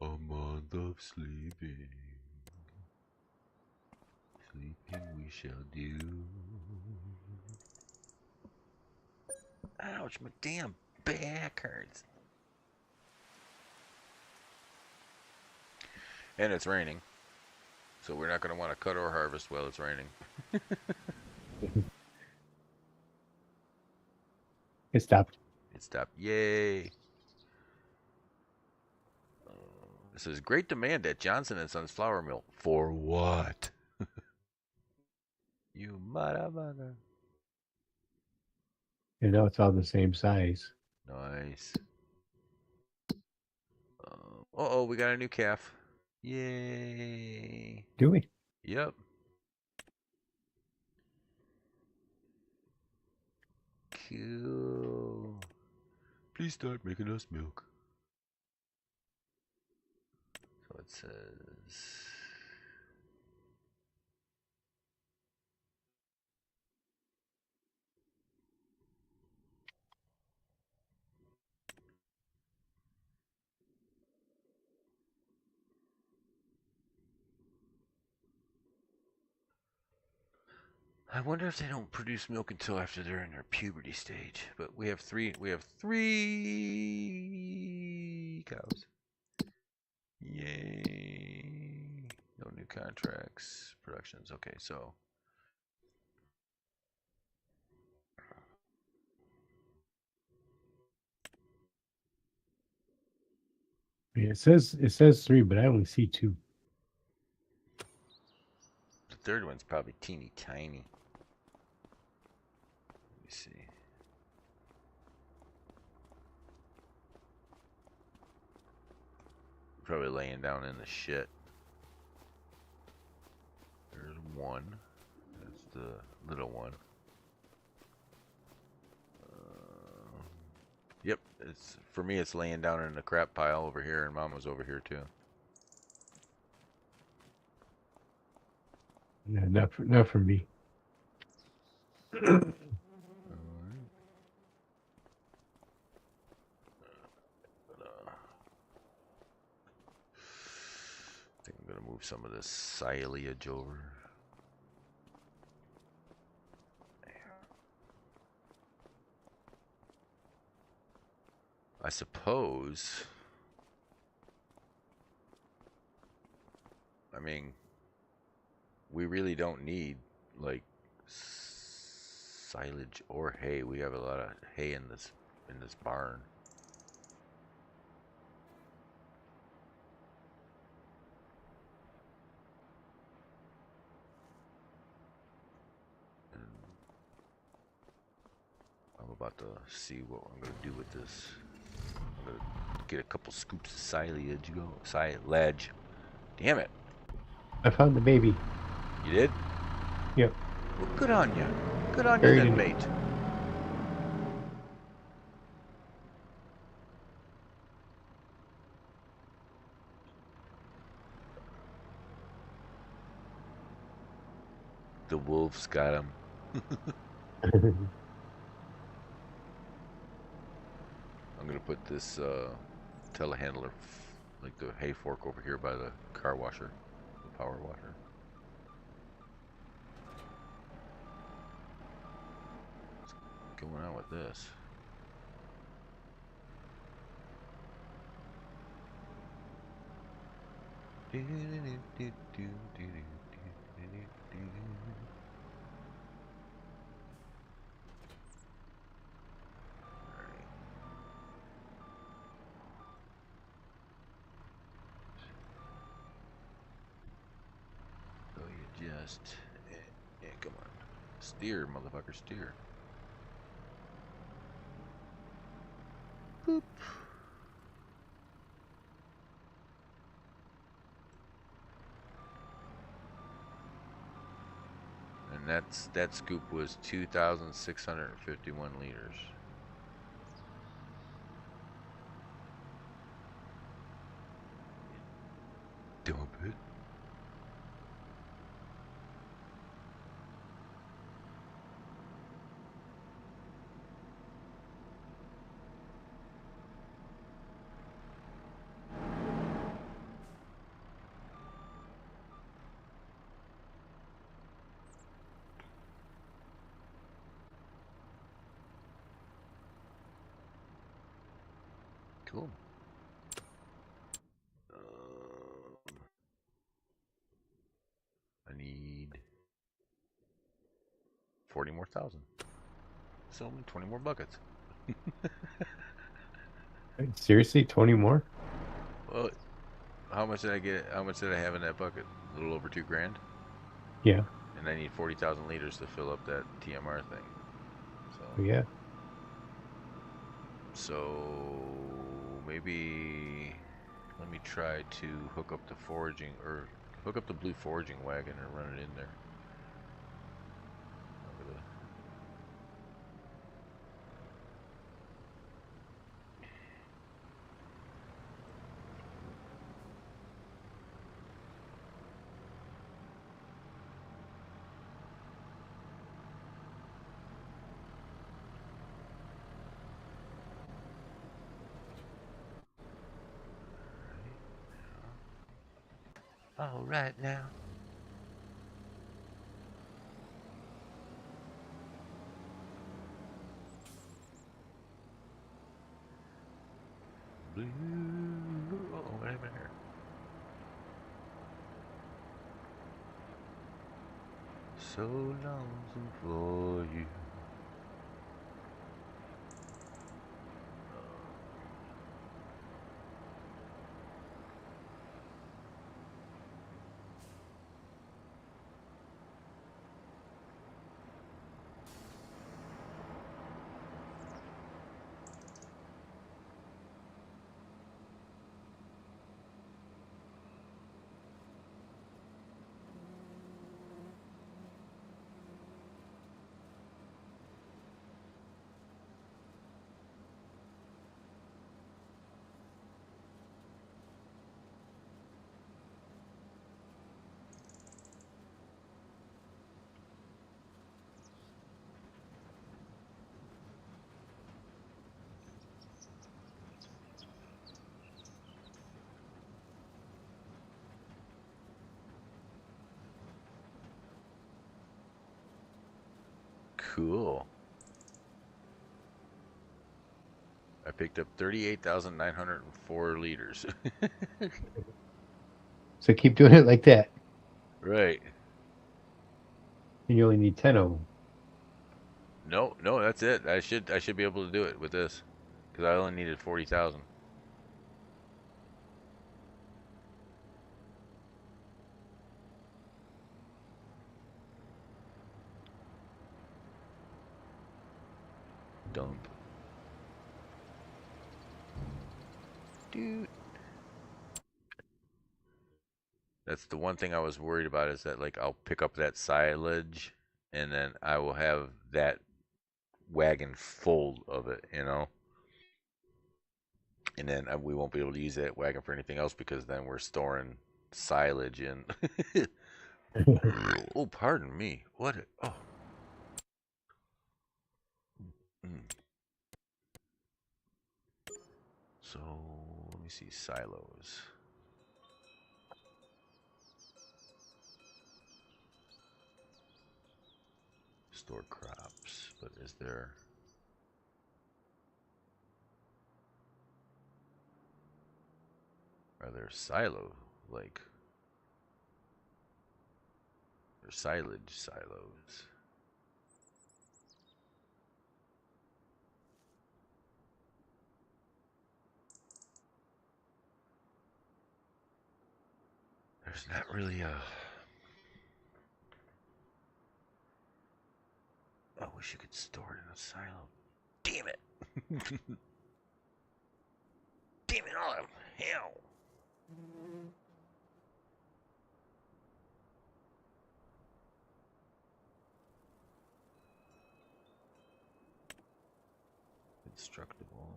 Speaker 1: A month of sleeping. Sleeping we shall do. Ouch, my damn back hurts. And it's raining. So we're not going to want to cut or harvest while it's raining.
Speaker 2: It stopped.
Speaker 1: It stopped. Yay. It says, great demand at Johnson & Sons flour mill. For what? You mother.
Speaker 2: And now it's all the same size.
Speaker 1: Nice. Uh-oh, we got a new calf. Yay.
Speaker 2: Do we?
Speaker 1: Yep. Cool. Please start making us milk. So it says... I wonder if they don't produce milk until after they're in their puberty stage. But we have three cows. Yay. No new contracts. Productions. Okay, so
Speaker 2: Yeah, it says 3, but I only see 2.
Speaker 1: the third one's probably teeny tiny. Let me see. Probably laying down in the shit. There's one. That's the little one. Yep, it's for me. It's laying down in the crap pile over here, and Mama's over here too.
Speaker 2: Yeah, not for me.
Speaker 1: Alright. I think I'm gonna move some of this silage over. I suppose. I mean, we really don't need, like, silage or hay. We have a lot of hay in this barn. about to see what I'm gonna do with this. I'm gonna get a couple scoops of silage. Damn it!
Speaker 2: I found the baby.
Speaker 1: You did?
Speaker 2: Yep.
Speaker 1: Well, good on you. Good on you
Speaker 2: Buried
Speaker 1: then,
Speaker 2: in
Speaker 1: mate. The wolves got him. I'm gonna put this telehandler, like the hay fork, over here by the car washer, the power washer. What's going on with this? So you just, come on, steer, motherfucker, steer. Boop. And that scoop was 2,651 liters. Dump it. Cool. I need 40 more thousand. So 20 more buckets.
Speaker 2: Seriously, 20 more?
Speaker 1: Well, how much did I get? How much did I have in that bucket? A little over $2,000.
Speaker 2: Yeah.
Speaker 1: And I need 40,000 liters to fill up that TMR thing. So
Speaker 2: Yeah.
Speaker 1: So maybe let me try to hook up the foraging, or hook up the blue foraging wagon and run it in there. All right now. Blue. Oh, what happened here? So lonesome for you. Cool. I picked up 38,904 liters.
Speaker 2: So keep doing it like that.
Speaker 1: Right.
Speaker 2: And you only need 10 of them.
Speaker 1: No, no, that's it. I should be able to do it with this, because I only needed 40,000. Dump. Dude. That's the one thing I was worried about is that like I'll pick up that silage and then I will have that wagon full of it, you know? And then we won't be able to use that wagon for anything else because then we're storing silage in. Oh, pardon me. What? Oh. Mm. So let me see silos. Store crops, but is there? Are there silo like? Or silage silos? There's not really a. I wish you could store it in a silo. Damn it! Damn it all! Hell! Instructable.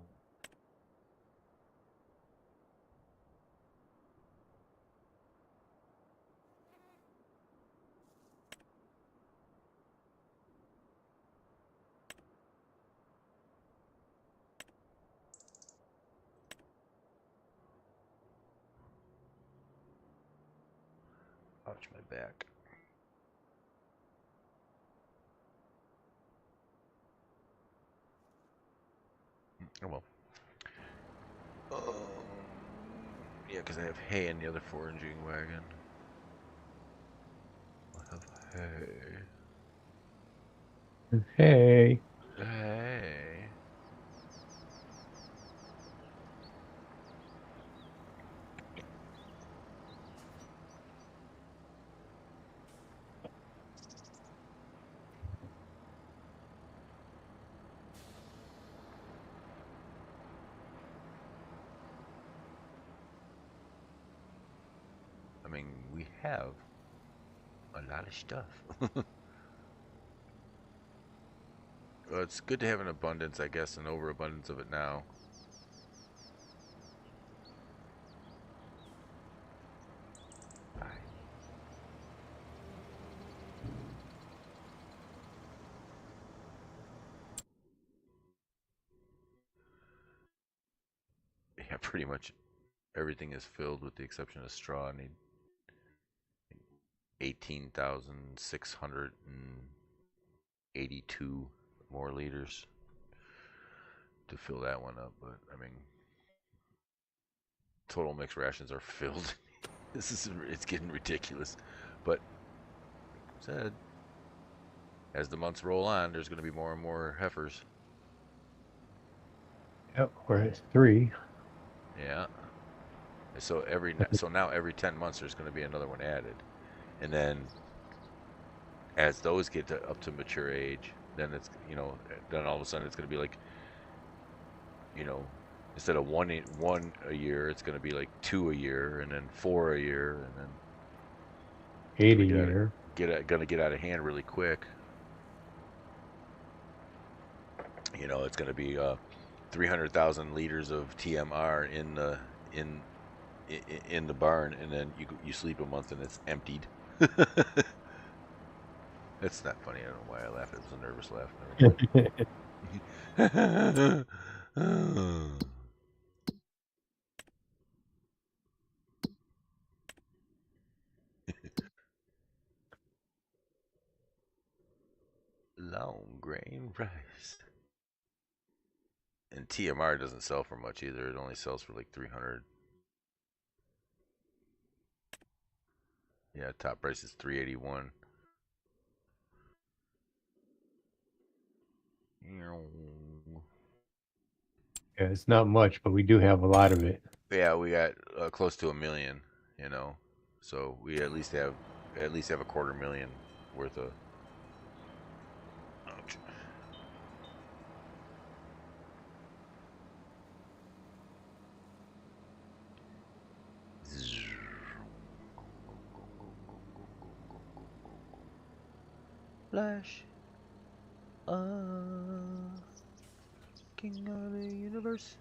Speaker 1: Ouch, my back. Oh well. Um, yeah, because I have hay in the other foraging wagon. I have hay.
Speaker 2: Hey.
Speaker 1: Hay. I mean, we have a lot of stuff. Well, it's good to have an abundance, I guess, an overabundance of it now. Yeah, pretty much everything is filled with the exception of straw. I need 18,682 more liters to fill that one up. But I mean, total mixed rations are filled. It's getting ridiculous. But said, as the months roll on, there's going to be more and more heifers.
Speaker 2: Yep, we're at 3.
Speaker 1: Yeah. So now every 10 months there's going to be another one added, and then as those get up to mature age, then then all of a sudden it's going to be like, instead of one a year, it's going to be like 2 a year, and then 4 a year, and then
Speaker 2: 80 year.
Speaker 1: Gonna get out of hand really quick. It's going to be 300,000 liters of TMR in in the barn, and then you sleep a month and it's emptied. It's not funny. I don't know why I laughed. It was a nervous laugh. Never mind. Long grain rice. And TMR doesn't sell for much either. It only sells for like 300. Yeah, top price is 381.
Speaker 2: Yeah, it's not much, but we do have a lot of it.
Speaker 1: Yeah, we got close to 1 million. So we at least have a 250,000 worth of. Ouch. Flash. King of the universe.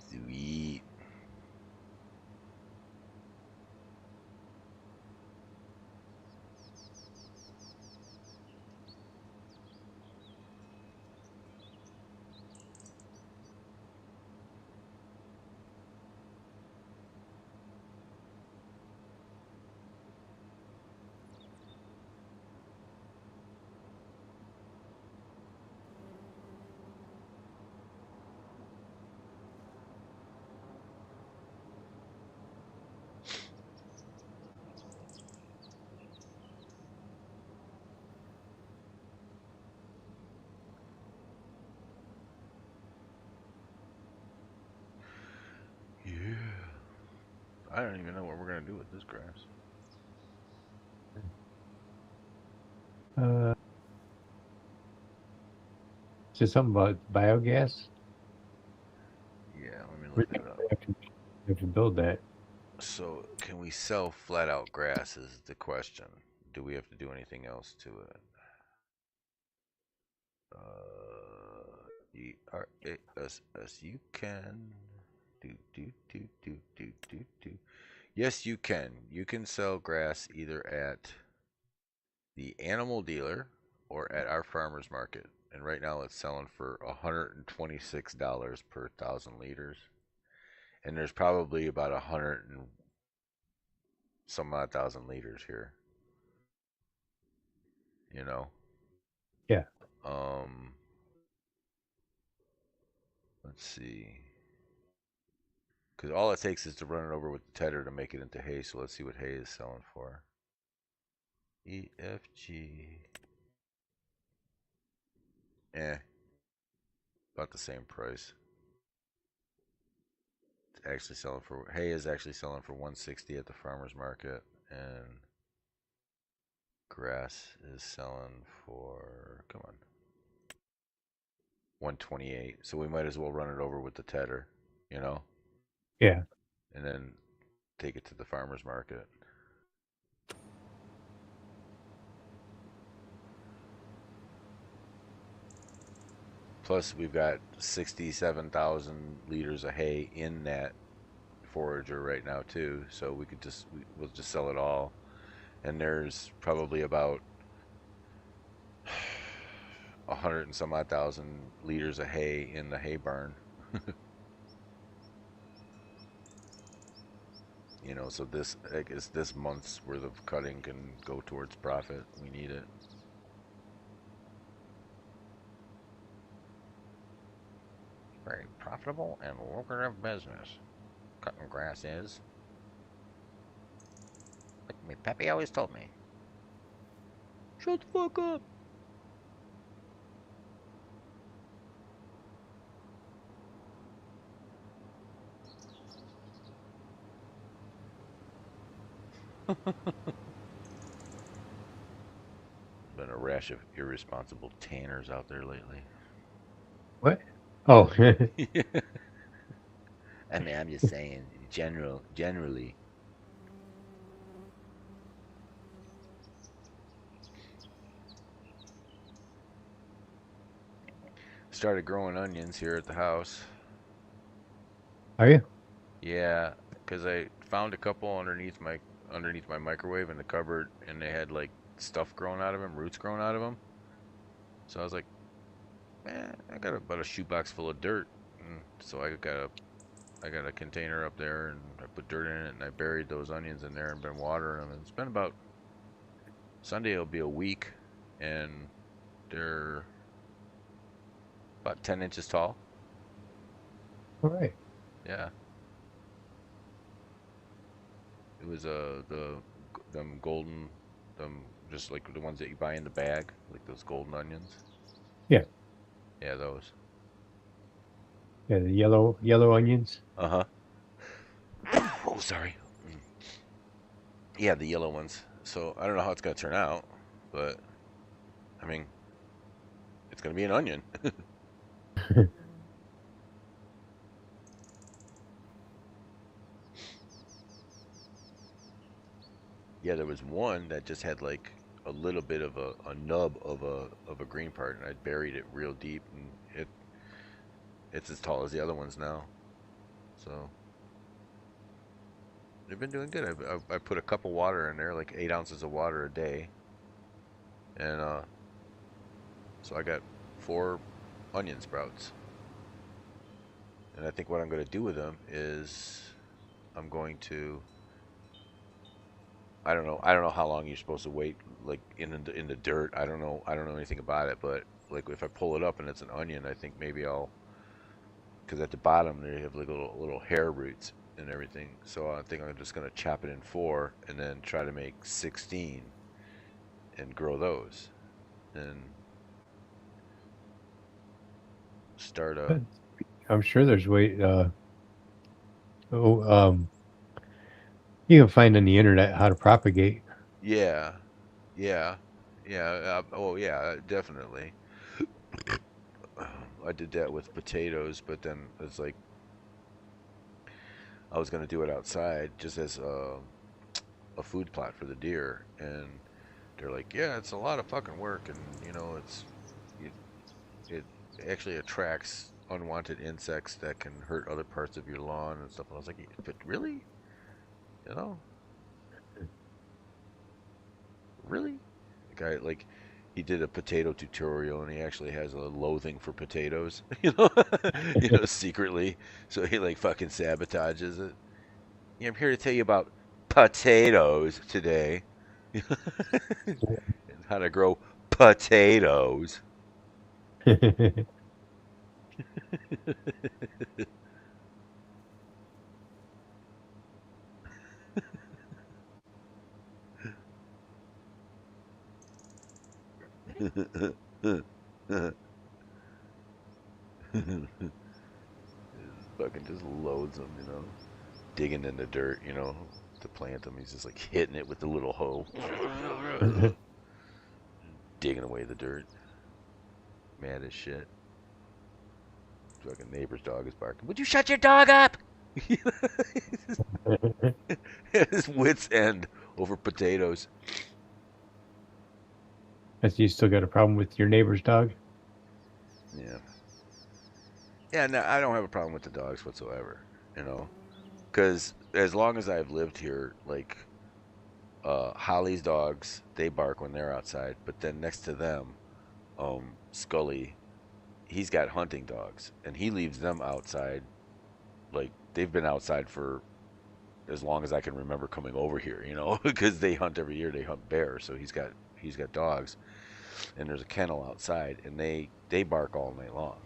Speaker 1: Sweet. Yeah. I don't even know what we're gonna do with this grass.
Speaker 2: Uh, just something about biogas.
Speaker 1: Yeah, let me
Speaker 2: We
Speaker 1: look that up.
Speaker 2: have to build that.
Speaker 1: So, can we sell flat out grass is the question. Do we have to do anything else to it? E-R-A-S-S, you can. Do. Yes, you can. You can sell grass either at the animal dealer or at our farmer's market. And right now it's selling for $126 per 1,000 liters. And there's probably about 100 and some odd thousand liters here. You know?
Speaker 2: Yeah.
Speaker 1: Um, let's see. Because all it takes is to run it over with the tedder to make it into hay. So let's see what hay is selling for. EFG. About the same price. It's actually selling for hay is actually selling for 160 at the farmers market, and grass is selling for, come on, 128. So we might as well run it over with the tedder, you know,
Speaker 2: Yeah.
Speaker 1: and then take it to the farmers market. Plus, we've got 67,000 liters of hay in that forager right now too. So we'll just sell it all. And there's probably about 100 and some odd thousand liters of hay in the hay barn. You know, so this, I guess this month's worth of cutting can go towards profit. We need it. Very profitable and lucrative business. Cutting grass is. Like me Peppy always told me. Shut the fuck up. Been a rash of irresponsible tanners out there lately.
Speaker 2: What? Oh,
Speaker 1: I mean, I'm just saying, generally. started growing onions here at the house.
Speaker 2: Are you?
Speaker 1: Yeah, because I found a couple underneath my microwave in the cupboard, and they had like stuff growing out of them, roots growing out of them. So I was like, man, I got about a shoebox full of dirt, and so I got a container up there, and I put dirt in it, and I buried those onions in there, and been watering them. And it's been about Sunday. It'll be a week, and they're about 10 inches tall.
Speaker 2: All right.
Speaker 1: Yeah, it was them golden, them just like the ones that you buy in the bag, like those golden onions.
Speaker 2: Yeah.
Speaker 1: Yeah, those.
Speaker 2: Yeah. The yellow onions.
Speaker 1: Uh huh. Oh, sorry. Yeah, the yellow ones. So I don't know how it's gonna turn out, but I mean, it's gonna be an onion. Yeah, there was one that just had like a little bit of a nub of a green part, and I buried it real deep, and it's as tall as the other ones now. So they've been doing good. I put a cup of water in there, like 8 ounces of water a day, and so I got 4 onion sprouts. And I think what I'm going to do with them is I'm going to I don't know how long you're supposed to wait like in the dirt. I don't know anything about it, but like if I pull it up and it's an onion, I think maybe I'll because at the bottom they have like little hair roots and everything. So I think I'm just gonna chop it in 4 and then try to make 16 and grow those and start a
Speaker 2: I'm sure there's way. Oh, you can find on the internet how to propagate.
Speaker 1: yeah yeah yeah oh yeah definitely. I did that with potatoes, but then it's like I was gonna do it outside just as a food plot for the deer, and they're like, yeah, it's a lot of fucking work, and you know, it, it actually attracts unwanted insects that can hurt other parts of your lawn and stuff. And I was like, but really, you know, really, the guy like. He did a potato tutorial, and he actually has a loathing for potatoes, you know, secretly. So he like fucking sabotages it. Yeah, I'm here to tell you about potatoes today. And how to grow potatoes. Fucking just loads them, you know. Digging in the dirt, you know, to plant them. He's just like hitting it with the little hoe. Digging away the dirt. Mad as shit. Fucking neighbor's dog is barking. Would you shut your dog up? His wits end over potatoes.
Speaker 2: As you still got a problem with your neighbor's dog?
Speaker 1: Yeah. Yeah, no, I don't have a problem with the dogs whatsoever, you know. Because as long as I've lived here, like Holly's dogs, they bark when they're outside. But then next to them, Scully, he's got hunting dogs, and he leaves them outside. Like they've been outside for as long as I can remember coming over here, you know, because they hunt every year. They hunt bears, so he's got dogs, and there's a kennel outside, and they bark all night long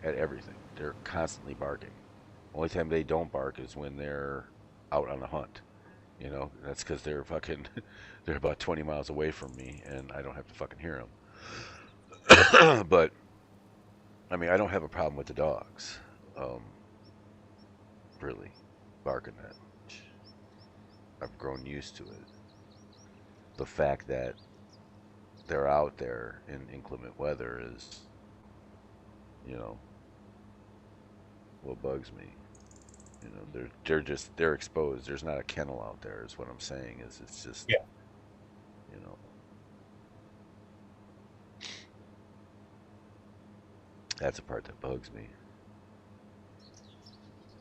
Speaker 1: at everything. They're constantly barking. Only time they don't bark is when they're out on a hunt. You know, that's because they're fucking, they're about 20 miles away from me, and I don't have to fucking hear them. But I mean, I don't have a problem with the dogs, um, really, barking that much. I've grown used to it. The fact that they're out there in inclement weather is, you know, what bugs me. You know, they're exposed. There's not a kennel out there. Is what I'm saying. Is it's just
Speaker 2: Yeah.
Speaker 1: you know That's the part that bugs me.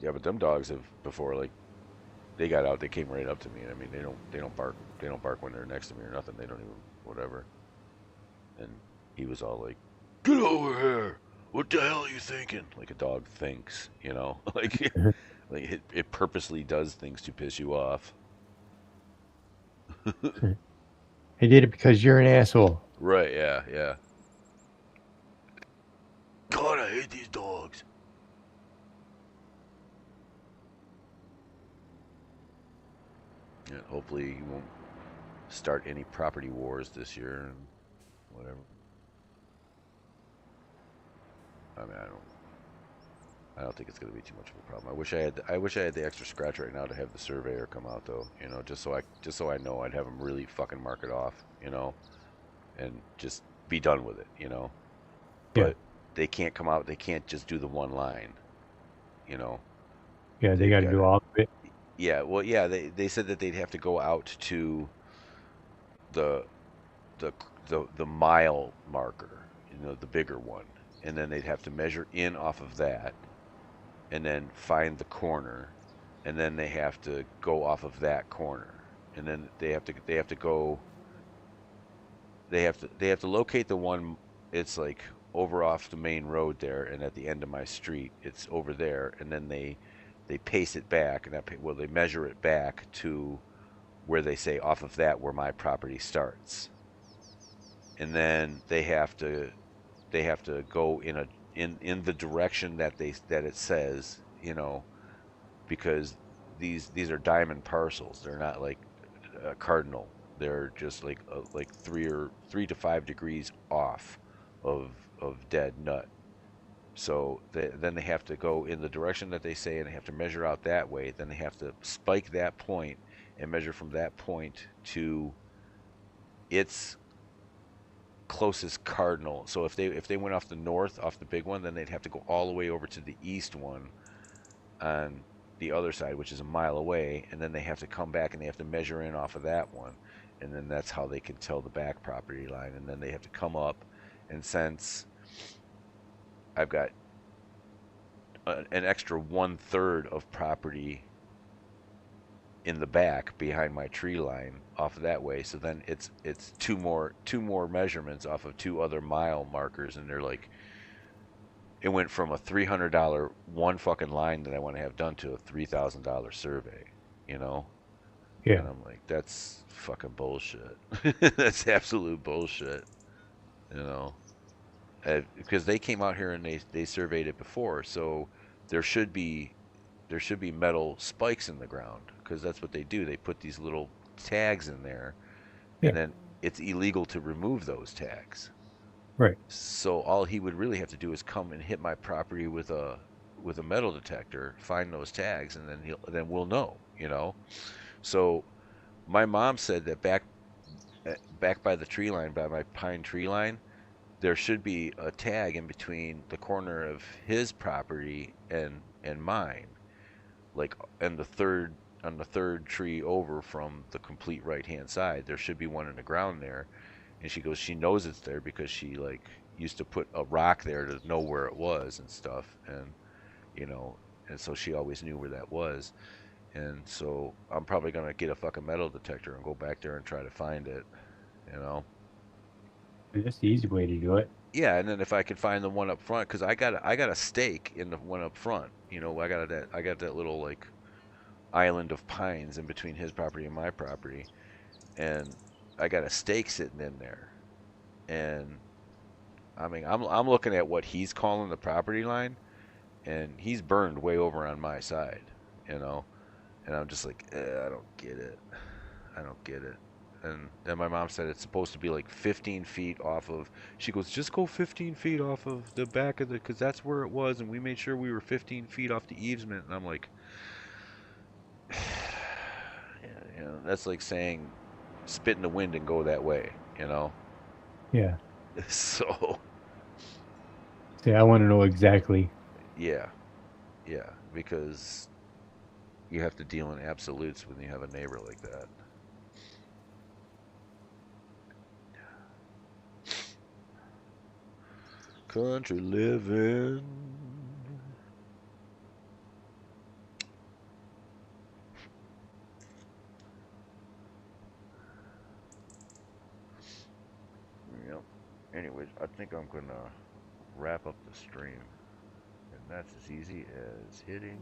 Speaker 1: Yeah, but them dogs have before, like, they got out, they came right up to me. I mean, they don't bark, they don't bark when they're next to me or nothing. They don't even whatever. And he was all like, "Get over here! What the hell are you thinking?" Like a dog thinks, you know, like it purposely does things to piss you off.
Speaker 2: I did it because you're an asshole.
Speaker 1: Right? Yeah, yeah. God, I hate these dogs. Yeah, hopefully you won't start any property wars this year and whatever. I mean, I don't think it's going to be too much of a problem. I wish I had the extra scratch right now to have the surveyor come out though, you know, just so I know. I'd have him really fucking mark it off, you know, and just be done with it, you know.
Speaker 2: Yeah.
Speaker 1: But they can't come out. They can't just do the one line, you know.
Speaker 2: Yeah, they
Speaker 1: They've
Speaker 2: got to
Speaker 1: got
Speaker 2: do
Speaker 1: to.
Speaker 2: all of it.
Speaker 1: Yeah, well, yeah. They said that they'd have to go out to the the mile marker, you know, the bigger one, and then they'd have to measure in off of that, and then find the corner, and then they have to go off of that corner, and then they have to locate the one. It's like over off the main road there, and at the end of my street it's over there, and then they pace it back, and they measure it back to where they say off of that where my property starts, and then they have to go in the direction that it says, you know, because these are diamond parcels. They're not like cardinal. They're just like 3 to 5 degrees off of dead nut. So then they have to go in the direction that they say, and they have to measure out that way. Then they have to spike that point and measure from that point to its closest cardinal. So if they went off the north, off the big one, then they'd have to go all the way over to the east one on the other side, which is a mile away, and then they have to come back and they have to measure in off of that one, and then that's how they can tell the back property line, and then they have to come up, and since I've got an extra 1/3 of property in the back behind my tree line off of that way, so then it's two more measurements off of two other mile markers, and they're like, it went from a $300 one fucking line that I want to have done to a $3,000 survey, you know?
Speaker 2: Yeah.
Speaker 1: And I'm like, that's fucking bullshit. That's absolute bullshit, you know? Because they came out here and they surveyed it before, so there should be there should be metal spikes in the ground because that's what they do. They put these little tags in there, and
Speaker 2: Yeah.
Speaker 1: then it's illegal to remove those tags.
Speaker 2: Right.
Speaker 1: So all he would really have to do is come and hit my property with a metal detector, find those tags, and then we'll know, you know. So my mom said that back by the tree line, by my pine tree line, there should be a tag in between the corner of his property and mine, like and the third tree over from the complete right hand side. There should be one in the ground there, and she goes, she knows it's there because she like used to put a rock there to know where it was and stuff, and you know, and so she always knew where that was. And so I'm probably gonna get a fucking metal detector and go back there and try to find it, you know.
Speaker 2: That's the easy way to do it.
Speaker 1: Yeah, and then if I can find the one up front, because I got a stake in the one up front. You know, I got that little like island of pines in between his property and my property, and I got a stake sitting in there. And I mean, I'm looking at what he's calling the property line, and he's burned way over on my side, you know. And I'm just like, I don't get it. I don't get it. And then my mom said it's supposed to be like 15 feet off of. She goes, just go 15 feet off of the back of the, because that's where it was, and we made sure we were 15 feet off the easement. And I'm like, yeah, that's like saying spit in the wind and go that way, you know?
Speaker 2: Yeah.
Speaker 1: So,
Speaker 2: See, I want to know exactly.
Speaker 1: yeah, yeah, because you have to deal in absolutes when you have a neighbor like that. Country living. Yep. Anyways, I think I'm gonna wrap up the stream. And that's as easy as hitting